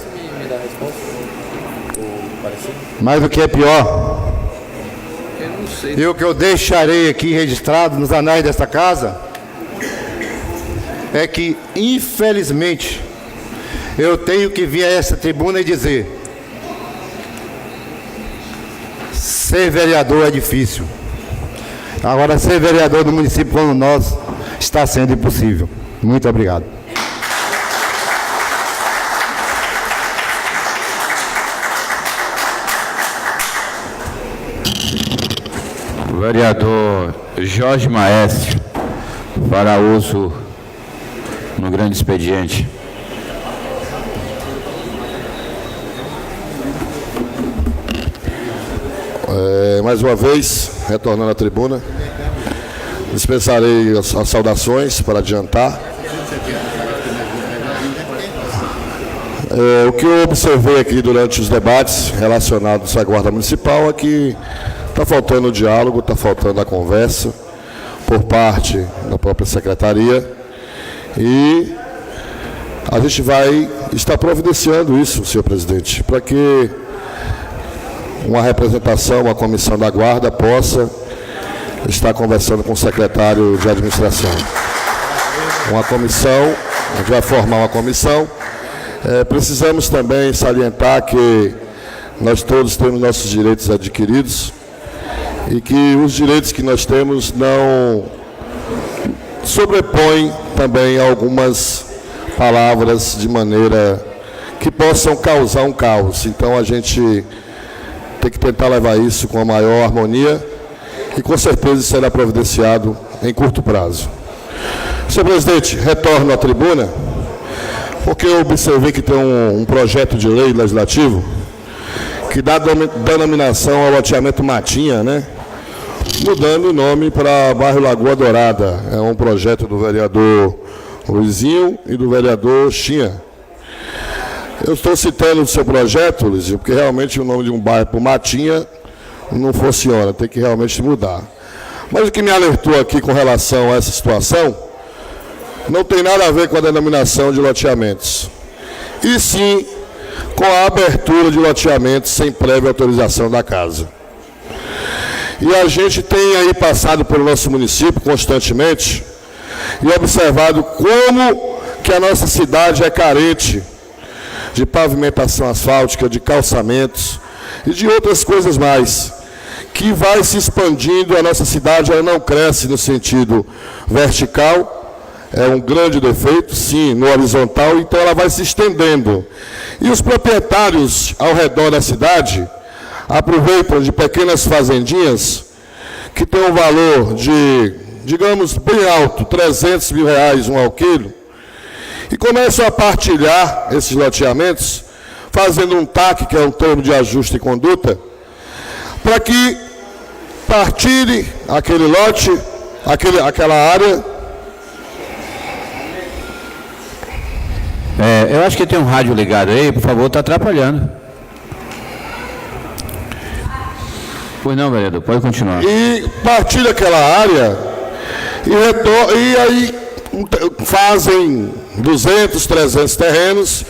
Mas o que é pior, e o que eu deixarei aqui registrado nos anais desta casa, é que, infelizmente, eu tenho que vir a essa tribuna e dizer: ser vereador é difícil. Agora, ser vereador do município como nós está sendo impossível. Muito obrigado. Vereador Jorge Maestro, para uso no grande expediente. Mais uma vez, retornando à tribuna, dispensarei as saudações para adiantar. O que eu observei aqui durante os debates relacionados à Guarda Municipal é que está faltando o diálogo, está faltando a conversa por parte da própria secretaria, e a gente vai estar providenciando isso, senhor presidente, para que uma representação, uma comissão da Guarda possa estar conversando com o secretário de administração. Uma comissão, a gente vai formar uma comissão. Precisamos também salientar que nós todos temos nossos direitos adquiridos e que os direitos que nós temos não sobrepõem também algumas palavras de maneira que possam causar um caos. Então a gente tem que tentar levar isso com a maior harmonia e com certeza será providenciado em curto prazo. Senhor presidente, retorno à tribuna, porque eu observei que tem um projeto de lei legislativo que dá denominação ao loteamento Matinha, né? mudando o nome para bairro Lagoa Dourada. É um projeto do vereador Luizinho e do vereador Chinha. Eu estou citando o seu projeto, Luizinho, porque realmente o nome de um bairro por Matinha não funciona, tem que realmente mudar. Mas o que me alertou aqui com relação a essa situação não tem nada a ver com a denominação de loteamentos, e sim com a abertura de loteamentos sem prévia autorização da casa. E a gente tem aí passado pelo nosso município constantemente e observado como que a nossa cidade é carente de pavimentação asfáltica, de calçamentos e de outras coisas mais, que vai se expandindo. A nossa cidade ela não cresce no sentido vertical, é um grande defeito, sim, no horizontal, então ela vai se estendendo. E os proprietários ao redor da cidade aproveitam de pequenas fazendinhas que têm um valor de, digamos, bem alto, R$300 mil um alqueire, e começam a partilhar esses loteamentos, fazendo um TAC, que é um termo de ajuste e conduta, para que partilhe aquele lote, aquela área. Eu acho que tem um rádio ligado aí, por favor, está atrapalhando. Pois não, vereador, pode continuar. E partilha aquela área e aí fazem 200, 300 terrenos,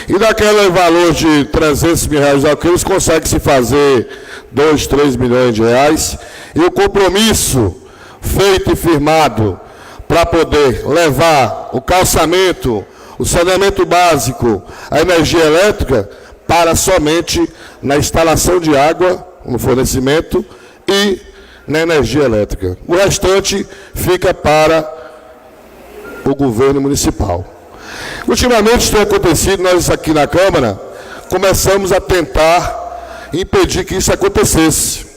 e daquele valor de R$300 mil eles conseguem se fazer 2, 3 milhões de reais, e o compromisso feito e firmado para poder levar o calçamento, o saneamento básico, a energia elétrica, para somente na instalação de água, no fornecimento e na energia elétrica. O restante fica para o governo municipal. Ultimamente isso tem acontecido, nós aqui na Câmara começamos a tentar impedir que isso acontecesse.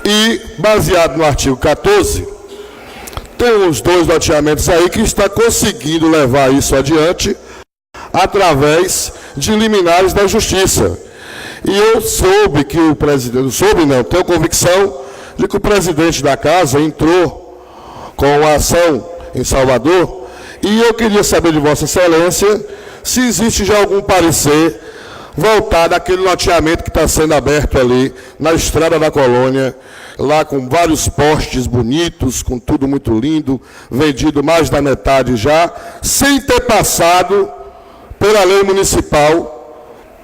E, baseado no artigo 14, tem uns 2 loteamentos aí que está conseguindo levar isso adiante através de liminares da Justiça. E eu soube que o presidente, tenho convicção de que o presidente da casa entrou com a ação em Salvador, e eu queria saber de Vossa Excelência se existe já algum parecer voltado àquele loteamento que está sendo aberto ali na Estrada da Colônia, lá com vários postes bonitos, com tudo muito lindo, vendido mais da metade já, sem ter passado pela lei municipal,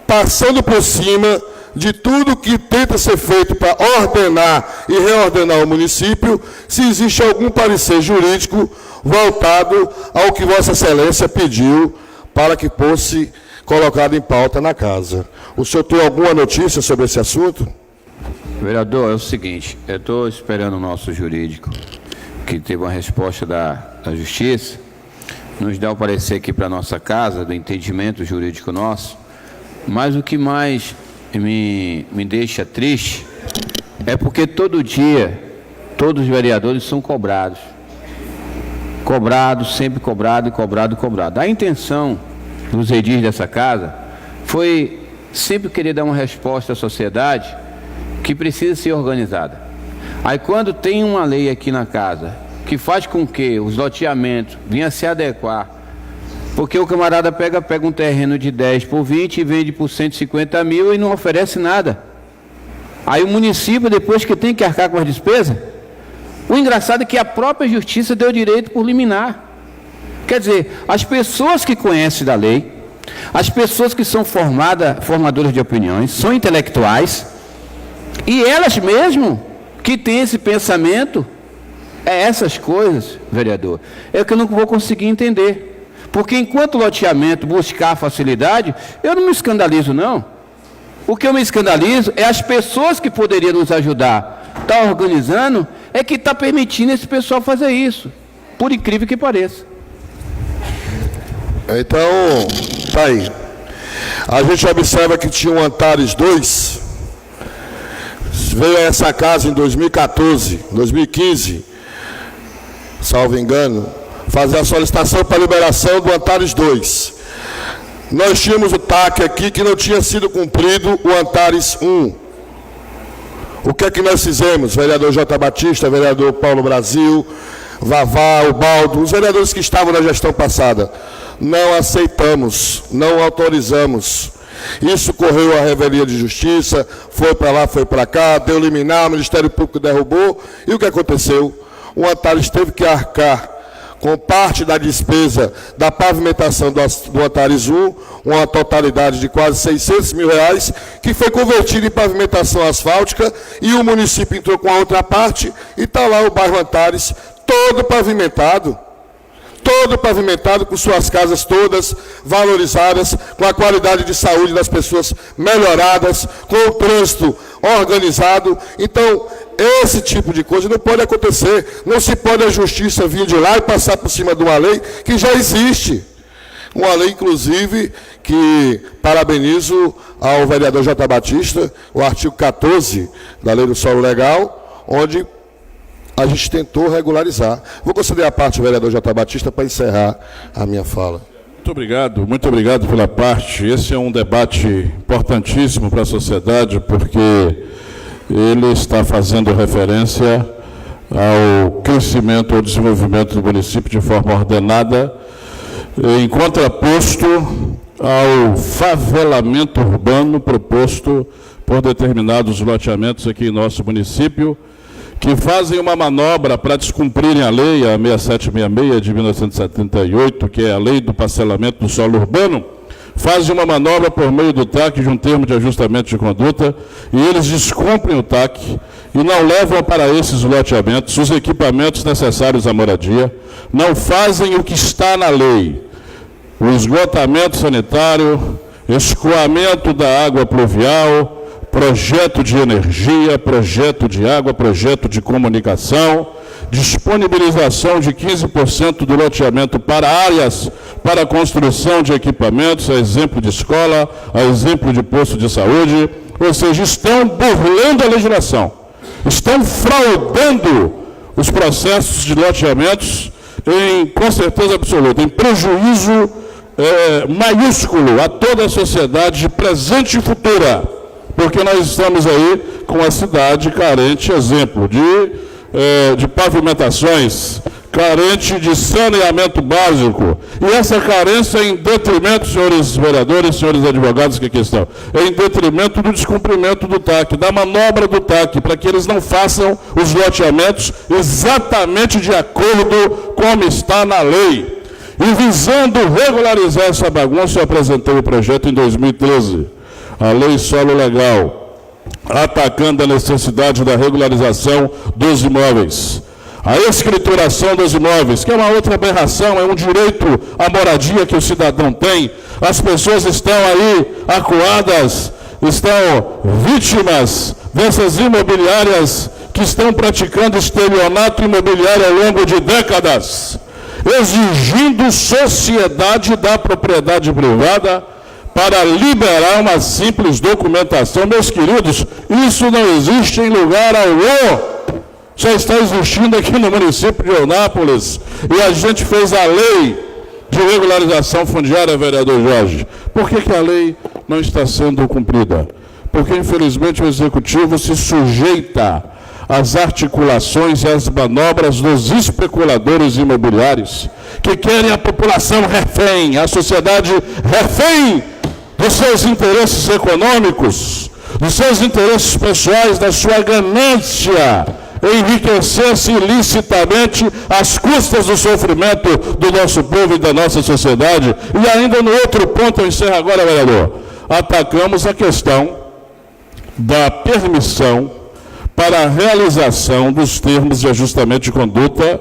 passando por cima de tudo que tenta ser feito para ordenar e reordenar o município, se existe algum parecer jurídico voltado ao que Vossa Excelência pediu para que fosse colocado em pauta na casa. O senhor tem alguma notícia sobre esse assunto? Vereador, é o seguinte, eu estou esperando o nosso jurídico, que teve uma resposta da Justiça, nos dá o parecer aqui para a nossa casa, do entendimento jurídico nosso, mas o que mais me deixa triste é porque todo dia, todos os vereadores são cobrados. Cobrado, sempre cobrado, cobrado. A intenção dos edis dessa casa foi sempre querer dar uma resposta à sociedade que precisa ser organizada. Aí quando tem uma lei aqui na casa que faz com que os loteamentos venham a se adequar, porque o camarada pega um terreno de 10 por 20 e vende por 150 mil e não oferece nada. Aí o município, depois que tem que arcar com as despesas, o engraçado é que a própria Justiça deu direito por liminar. Quer dizer, as pessoas que conhecem da lei, as pessoas que são formadoras de opiniões, são intelectuais, e elas mesmo que têm esse pensamento, essas coisas, vereador, é que eu não vou conseguir entender. Porque enquanto o loteamento buscar facilidade, eu não me escandalizo, não. O que eu me escandalizo é as pessoas que poderiam nos ajudar, está organizando, é que está permitindo esse pessoal fazer isso, por incrível que pareça. Então, tá aí. A gente observa que tinha um Antares 2, veio a essa casa em 2014, 2015, salvo engano, fazer a solicitação para liberação do Antares 2. Nós tínhamos o TAC aqui que não tinha sido cumprido, o Antares 1. O que é que nós fizemos? Vereador J. Batista, vereador Paulo Brasil, Vavá, Ubaldo, os vereadores que estavam na gestão passada. Não aceitamos, não autorizamos. Isso correu a revelia de justiça, foi para lá, foi para cá, deu liminar, o Ministério Público derrubou. E o que aconteceu? O Antares teve que arcar com parte da despesa da pavimentação do Antares 1, uma totalidade de quase R$600 mil, que foi convertida em pavimentação asfáltica, e o município entrou com a outra parte, e está lá o bairro Antares, todo pavimentado, com suas casas todas valorizadas, com a qualidade de saúde das pessoas melhoradas, com o trânsito organizado. Então, esse tipo de coisa não pode acontecer. Não se pode a justiça vir de lá e passar por cima de uma lei que já existe. Uma lei, inclusive, que parabenizo ao vereador J. Batista, o artigo 14 da Lei do Solo Legal, onde a gente tentou regularizar. Vou conceder a parte do vereador J. Batista para encerrar a minha fala. Muito obrigado pela parte. Esse é um debate importantíssimo para a sociedade, porque ele está fazendo referência ao crescimento, ao desenvolvimento do município de forma ordenada, em contraposto ao favelamento urbano proposto por determinados loteamentos aqui em nosso município, que fazem uma manobra para descumprirem a lei, a 6766 de 1978, que é a lei do parcelamento do solo urbano, fazem uma manobra por meio do TAC, de um termo de ajustamento de conduta, e eles descumprem o TAC e não levam para esses loteamentos os equipamentos necessários à moradia, não fazem o que está na lei, o esgotamento sanitário, escoamento da água pluvial, projeto de energia, projeto de água, projeto de comunicação, disponibilização de 15% do loteamento para áreas para a construção de equipamentos, a exemplo de escola, a exemplo de posto de saúde, ou seja, estão burlando a legislação, estão fraudando os processos de loteamentos com certeza absoluta, em prejuízo maiúsculo a toda a sociedade presente e futura, porque nós estamos aí com a cidade carente, exemplo, de pavimentações, carente de saneamento básico. E essa carência é em detrimento, senhores vereadores, senhores advogados que aqui estão, é em detrimento do descumprimento do TAC, da manobra do TAC, para que eles não façam os loteamentos exatamente de acordo como está na lei. E visando regularizar essa bagunça, eu apresentei o projeto em 2013. A Lei Solo Legal, atacando a necessidade da regularização dos imóveis. A escrituração dos imóveis, que é uma outra aberração, é um direito à moradia que o cidadão tem. As pessoas estão aí acuadas, estão vítimas dessas imobiliárias que estão praticando estelionato imobiliário ao longo de décadas, exigindo sociedade da propriedade privada para liberar uma simples documentação. Meus queridos, isso não existe em lugar algum. Só está existindo aqui no município de Eunápolis. E a gente fez a lei de regularização fundiária, vereador Jorge. Por que a lei não está sendo cumprida? Porque, infelizmente, o Executivo se sujeita às articulações e às manobras dos especuladores imobiliários, que querem a população refém, a sociedade refém dos seus interesses econômicos, dos seus interesses pessoais, da sua ganância, enriquecer-se ilicitamente às custas do sofrimento do nosso povo e da nossa sociedade. E ainda no outro ponto, eu encerro agora, vereador, atacamos a questão da permissão para a realização dos termos de ajustamento de conduta,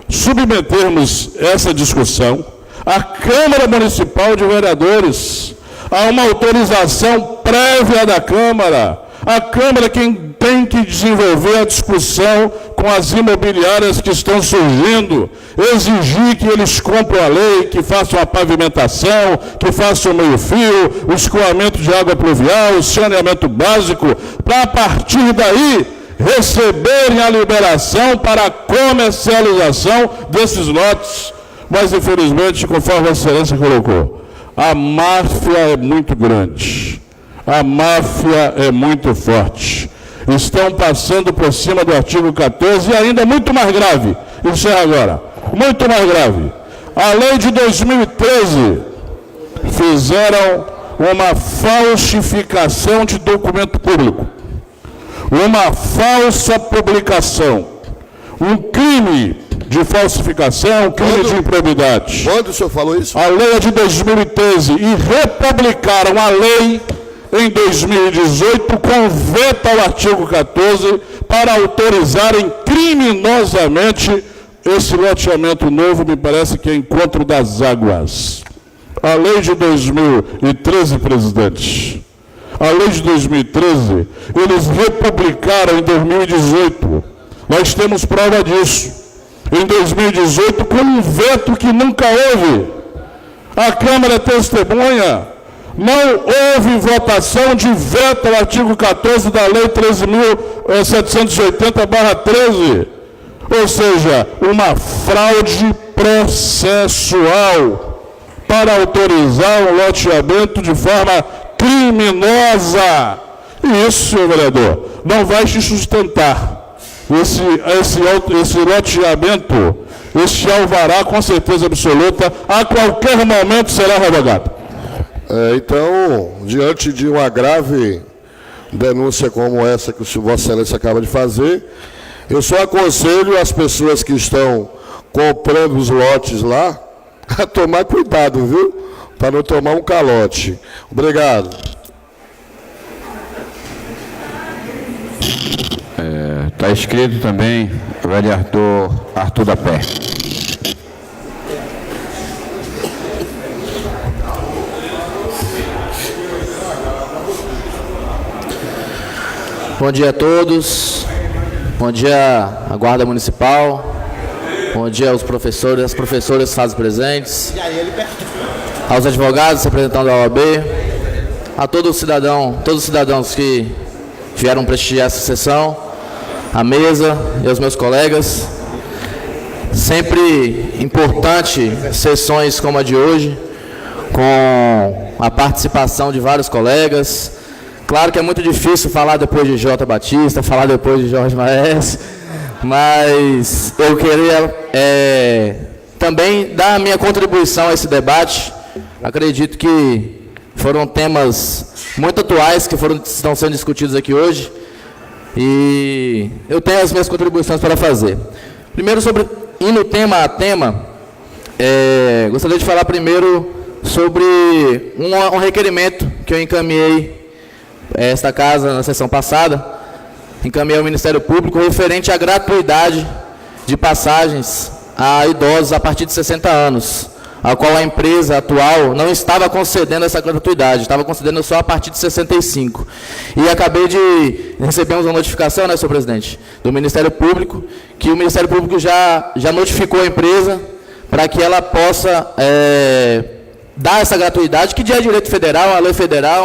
submetermos essa discussão à Câmara Municipal de Vereadores, a uma autorização prévia da Câmara. A Câmara quem tem que desenvolver a discussão com as imobiliárias que estão surgindo, exigir que eles cumpram a lei, que façam a pavimentação, que façam o meio-fio, o escoamento de água pluvial, o saneamento básico, para a partir daí receberem a liberação para a comercialização desses lotes. Mas, infelizmente, conforme a Excelência colocou, a máfia é muito grande, a máfia é muito forte. estão passando por cima do artigo 14 e ainda muito mais grave. Encerro agora. Muito mais grave. A lei de 2013 fizeram uma falsificação de documento público, uma falsa publicação, um crime de falsificação, um crime de improbidade. Quando o senhor falou isso? A lei é de 2013 e republicaram a lei em 2018 com veto ao artigo 14 para autorizarem criminosamente esse loteamento novo, me parece que é Encontro das Águas. A lei de 2013, presidente, a lei de 2013, eles republicaram em 2018. Nós temos prova disso. Em 2018, com um veto que nunca houve. A Câmara testemunha. Não houve votação de veto ao artigo 14 da Lei 13.780/13. Ou seja, uma fraude processual para autorizar um loteamento de forma criminosa. E isso, senhor vereador, não vai se sustentar. Esse loteamento, esse alvará, com certeza absoluta, a qualquer momento será revogado. Então, diante de uma grave denúncia como essa que o Vossa Excelência acaba de fazer, eu só aconselho as pessoas que estão comprando os lotes lá a tomar cuidado, viu? Para não tomar um calote. Obrigado. Está escrito também o vereador Arthur da Pé. Bom dia a todos. Bom dia à Guarda Municipal. Bom dia aos professores e às professoras que fazem presentes. Aos advogados representando a OAB. A todos os cidadãos que vieram prestigiar essa sessão. A mesa e aos meus colegas. Sempre importante sessões como a de hoje, com a participação de vários colegas. Claro que é muito difícil falar depois de Jota Batista, falar depois de Jorge Maes, mas eu queria também dar a minha contribuição a esse debate. Acredito que foram temas muito atuais que estão sendo discutidos aqui hoje, e eu tenho as minhas contribuições para fazer. Primeiro, indo tema a tema, gostaria de falar primeiro sobre um requerimento que eu encaminhei esta casa na sessão passada, encaminhei ao Ministério Público referente à gratuidade de passagens a idosos a partir de 60 anos, a qual a empresa atual não estava concedendo essa gratuidade, estava concedendo só a partir de 65. E acabei de receber uma notificação, né, senhor presidente, do Ministério Público, que o Ministério Público já notificou a empresa para que ela possa dar essa gratuidade, que é direito federal,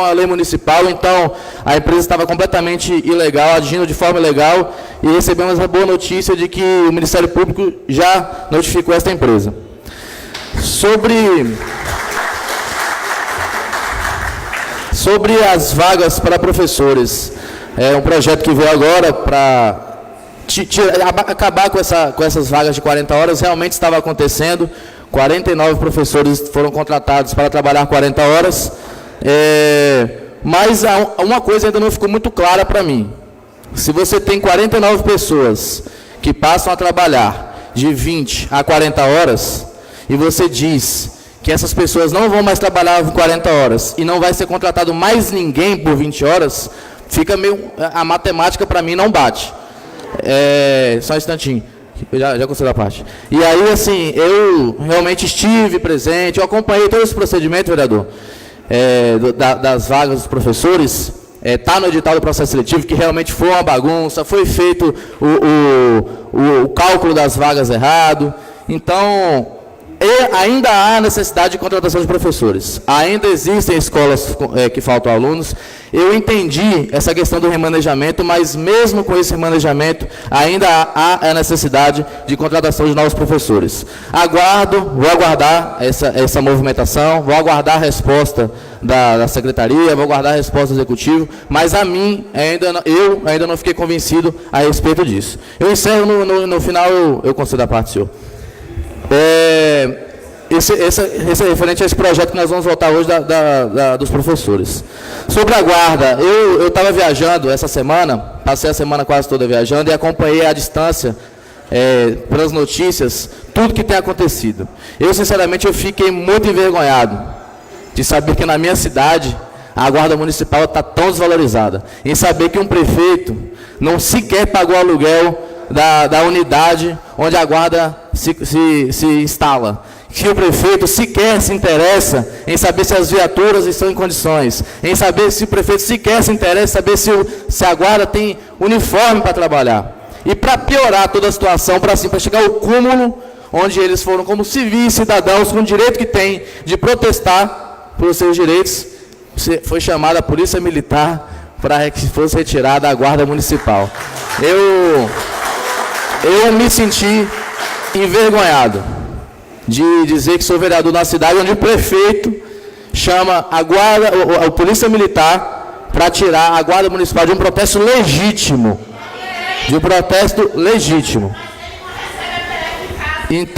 a lei municipal. Então a empresa estava completamente ilegal, agindo de forma ilegal, e recebemos a boa notícia de que o Ministério Público já notificou esta empresa. Sobre as vagas para professores, é um projeto que veio agora para acabar com essas vagas de 40 horas. Realmente estava acontecendo. 49 professores foram contratados para trabalhar 40 horas, mas uma coisa ainda não ficou muito clara para mim. Se você tem 49 pessoas que passam a trabalhar de 20 a 40 horas, e você diz que essas pessoas não vão mais trabalhar 40 horas, e não vai ser contratado mais ninguém por 20 horas, fica meio... a matemática para mim não bate. Só um instantinho. Já considero a parte. E aí, assim, eu realmente estive presente, eu acompanhei todo esse procedimento, vereador, das vagas dos professores. Está no edital do processo seletivo, que realmente foi uma bagunça, foi feito o cálculo das vagas errado. Então, E ainda há necessidade de contratação de professores. Ainda existem escolas que faltam alunos. Eu entendi essa questão do remanejamento, mas mesmo com esse remanejamento, ainda há a necessidade de contratação de novos professores. Vou aguardar essa movimentação, vou aguardar a resposta da secretaria, vou aguardar a resposta do executivo, mas eu ainda não fiquei convencido a respeito disso. Eu encerro, no final eu concedo a parte, senhor. Esse é referente a esse projeto que nós vamos votar hoje dos professores. Sobre a guarda, eu estava viajando essa semana, passei a semana quase toda viajando e acompanhei à distância, pelas notícias, tudo que tem acontecido. Eu, sinceramente, eu fiquei muito envergonhado de saber que na minha cidade a guarda municipal está tão desvalorizada. Em saber que um prefeito não sequer pagou o aluguel da unidade onde a guarda se instala. Que o prefeito sequer se interessa em saber se as viaturas estão em condições, em saber se o prefeito sequer se interessa em saber se a guarda tem uniforme para trabalhar. E para piorar toda a situação, para chegar ao cúmulo, onde eles foram como civis, cidadãos, com o direito que têm de protestar pelos seus direitos, foi chamada a Polícia Militar para que fosse retirada a guarda municipal. Eu me senti envergonhado de dizer que sou vereador na cidade onde o prefeito chama a Polícia Militar para tirar a guarda municipal de um protesto legítimo. Então,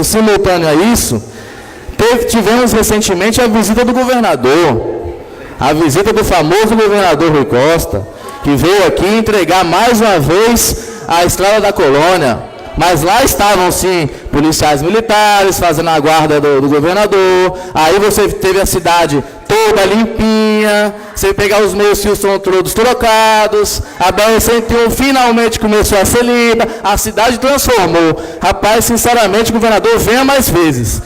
simultâneo a isso, tivemos recentemente a visita do governador, a visita do famoso governador Rui Costa, que veio aqui entregar mais uma vez a Estrada da Colônia. Mas lá estavam, sim, policiais militares fazendo a guarda do governador. Aí você teve a cidade toda limpinha, você pegar os meios fios todos trocados, a BR-101 finalmente começou a ser limpa, a cidade transformou. Rapaz, sinceramente, governador, venha mais vezes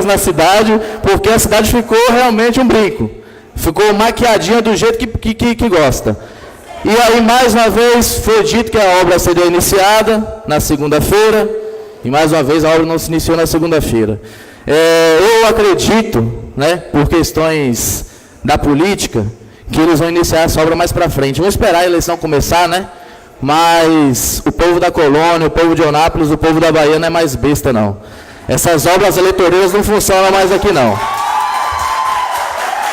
na cidade, porque a cidade ficou realmente um brinco. Ficou maquiadinha do jeito que gosta. E aí, mais uma vez, foi dito que a obra seria iniciada na segunda-feira, e mais uma vez a obra não se iniciou na segunda-feira. Eu acredito, por questões da política, que eles vão iniciar essa obra mais para frente. Vamos esperar a eleição começar, mas o povo da Colônia, o povo de Eunápolis, o povo da Bahia não é mais besta, não. Essas obras eleitoreiras não funcionam mais aqui, não.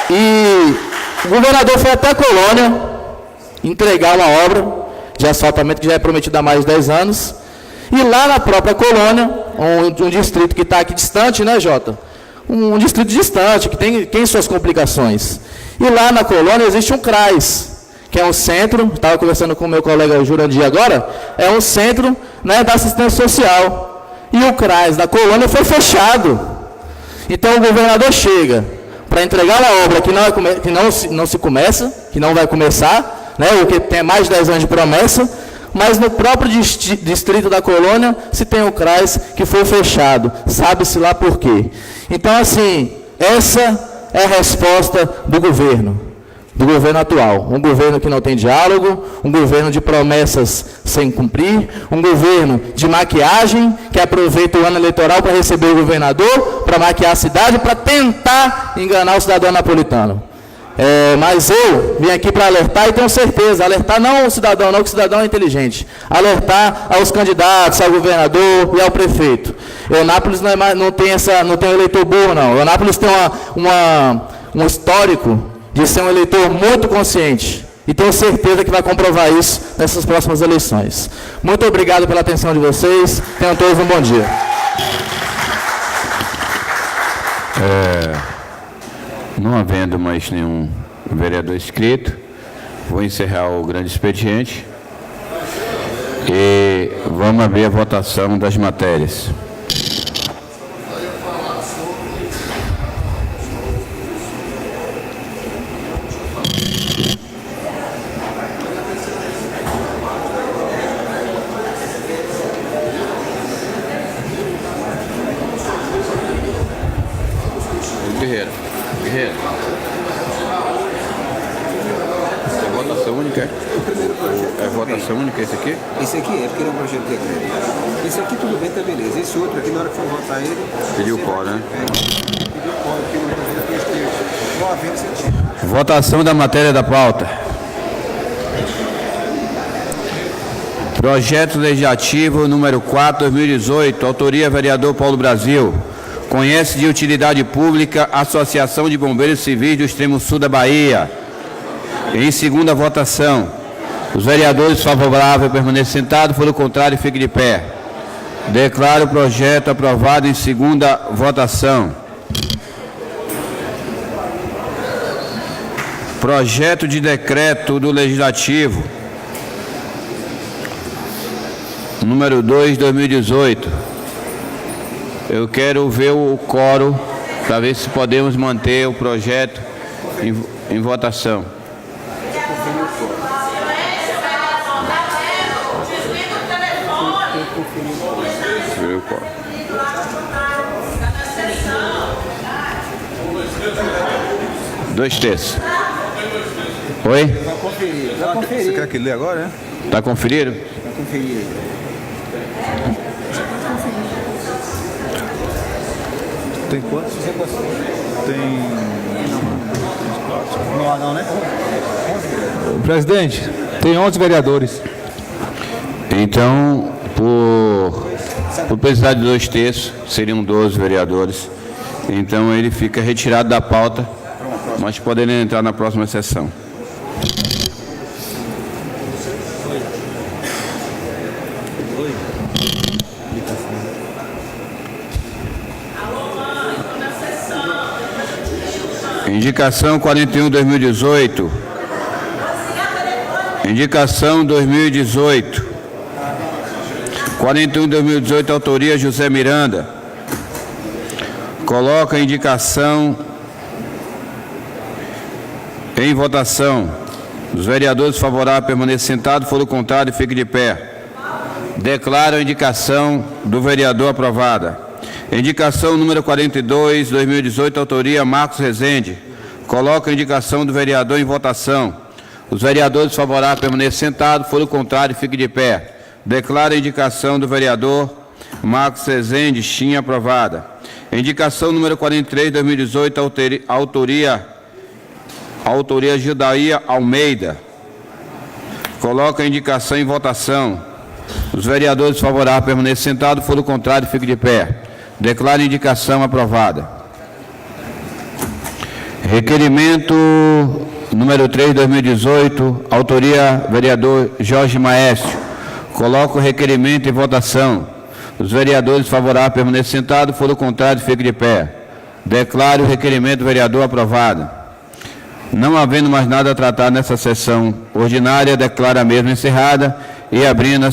E o governador foi até a Colônia entregar uma obra de asfaltamento que já é prometida há mais de 10 anos. E lá na própria Colônia, um distrito que está aqui distante, Jota? Um distrito distante, que tem suas complicações. E lá na Colônia existe um CRAS, que é um centro, estava conversando com o meu colega Jurandir agora, é um centro da assistência social. E o CRAS da Colônia foi fechado. Então o governador chega para entregar uma obra que não vai começar, o que tem mais de 10 anos de promessa, mas no próprio distrito da Colônia se tem o CRAS que foi fechado, sabe-se lá por quê. Então, assim, essa é a resposta do governo atual. Um governo que não tem diálogo, um governo de promessas sem cumprir, um governo de maquiagem, que aproveita o ano eleitoral para receber o governador, para maquiar a cidade, para tentar enganar o cidadão napolitano. Mas eu vim aqui para alertar e tenho certeza, alertar não o cidadão, não, que o cidadão é inteligente, alertar aos candidatos, ao governador e ao prefeito. Eunápolis não tem um eleitor burro, não. Eunápolis tem um histórico de ser um eleitor muito consciente. E tenho certeza que vai comprovar isso nessas próximas eleições. Muito obrigado pela atenção de vocês. Tenham todos um bom dia. Não havendo mais nenhum vereador inscrito, vou encerrar o grande expediente e vamos abrir a votação das matérias. Guerreiro. Votação. votação única? É votação única esse aqui? Esse aqui é porque ele é um projeto de decreto. Esse aqui tudo bem, tá beleza. Esse outro aqui, na hora que for votar ele... Pediu quórum, né? Pediu quórum, porque não havendo sentido. Votação da matéria da pauta. Projeto Legislativo número 4, 2018, autoria vereador Paulo Brasil. Conhece de utilidade pública Associação de Bombeiros Civis do Extremo Sul da Bahia. Em segunda votação, os vereadores favoráveis permanecem sentados, for o contrário, fique de pé. Declaro o projeto aprovado em segunda votação. Projeto de decreto do Legislativo número 2, 2018. Eu quero ver o quórum para ver se podemos manter o projeto em votação. Dois terços. Oi? Vai conferir. Vai conferir. Você quer que lê agora, né? Tá conferido? Vai conferir. Tem quantos? Tem... Não, né? Presidente, tem 11 vereadores. Então, por precisar de 2 terços, seriam 12 vereadores. Então, ele fica retirado da pauta, mas poderá entrar na próxima sessão. Indicação 41/2018. Indicação 2018. 41/2018, autoria José Miranda. Coloca a indicação em votação. Os vereadores favoráveis permanecem sentados, for o contrário, fique de pé. Declaro a indicação do vereador aprovada. Indicação número 42, 2018, autoria Marcos Rezende. Coloca a indicação do vereador em votação. Os vereadores favoráveis permanecem sentados, for o contrário, fique de pé. Declaro a indicação do vereador Marcos Rezende, XIM, aprovada. Indicação número 43, 2018, autoria Gildaía Almeida. Coloca a indicação em votação. Os vereadores favoráveis permanecem sentados, for o contrário, fique de pé. Declaro a indicação aprovada. Requerimento número 3, 2018, autoria vereador Jorge Maestro. Coloco o requerimento em votação. Os vereadores favoráveis permanecem sentados, for o contrário, fique de pé. Declaro o requerimento do vereador aprovado. Não havendo mais nada a tratar nessa sessão ordinária, declaro a mesma encerrada e abrindo a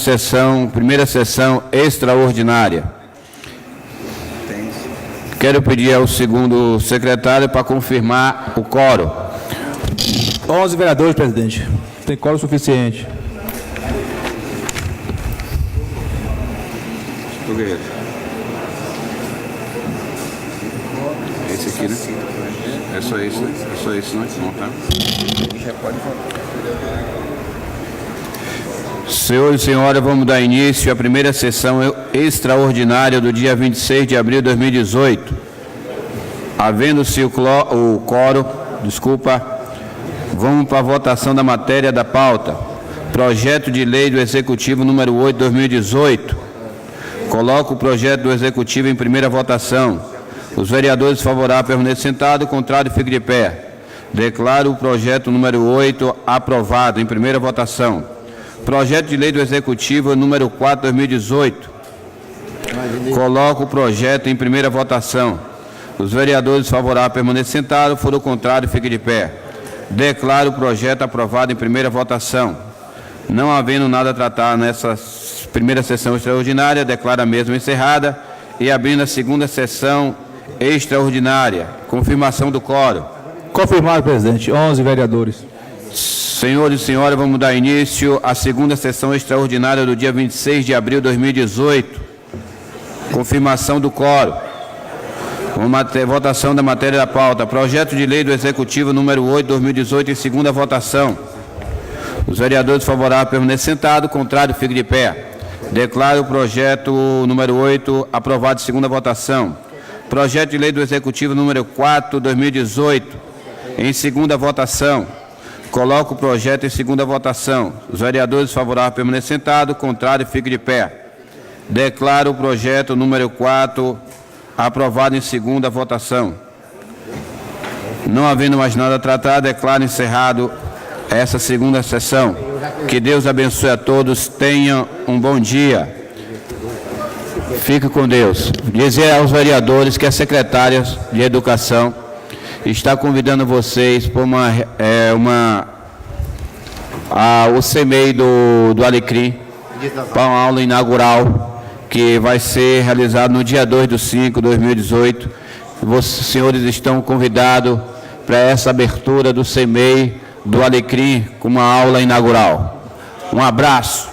primeira sessão extraordinária. Quero pedir ao segundo secretário para confirmar o quórum. 11 vereadores, presidente. Tem quórum suficiente. Esse aqui, né? É só isso, né? É só isso, né? Não tá? Já pode votar. Senhores e senhoras, vamos dar início à primeira sessão extraordinária do dia 26 de abril de 2018. Havendo-se o quórum, vamos para a votação da matéria da pauta. Projeto de lei do Executivo número 8 de 2018. Coloco o projeto do Executivo em primeira votação. Os vereadores favoráveis permanecem sentados, o contrário, fique de pé. Declaro o projeto número 8 aprovado em primeira votação. Projeto de lei do Executivo número 4, 2018. Coloco o projeto em primeira votação. Os vereadores favoráveis permanecem sentados, for o contrário, fique de pé. Declaro o projeto aprovado em primeira votação. Não havendo nada a tratar nessa primeira sessão extraordinária, declaro a mesma encerrada e abrindo a segunda sessão extraordinária. Confirmação do quórum. Confirmado, presidente. 11 vereadores. Senhores e senhoras, vamos dar início à segunda sessão extraordinária do dia 26 de abril de 2018. Confirmação do quórum. Votação da matéria da pauta. Projeto de lei do Executivo número 8 de 2018 em segunda votação. Os vereadores favoráveis permanecem sentados, contrário fique de pé. Declaro o projeto número 8 aprovado em segunda votação. Projeto de lei do Executivo número 4, 2018, em segunda votação. Coloco o projeto em segunda votação. Os vereadores favoráveis permanecem sentados, contrário fique de pé. Declaro o projeto número 4 aprovado em segunda votação. Não havendo mais nada a tratar, declaro encerrado essa segunda sessão. Que Deus abençoe a todos. Tenham um bom dia. Fique com Deus. Dizer aos vereadores que a secretária de Educação está convidando vocês para o CEMEI do Alecrim, para uma aula inaugural que vai ser realizada no dia 2/5/2018. Os senhores estão convidados para essa abertura do CEMEI do Alecrim com uma aula inaugural. Um abraço.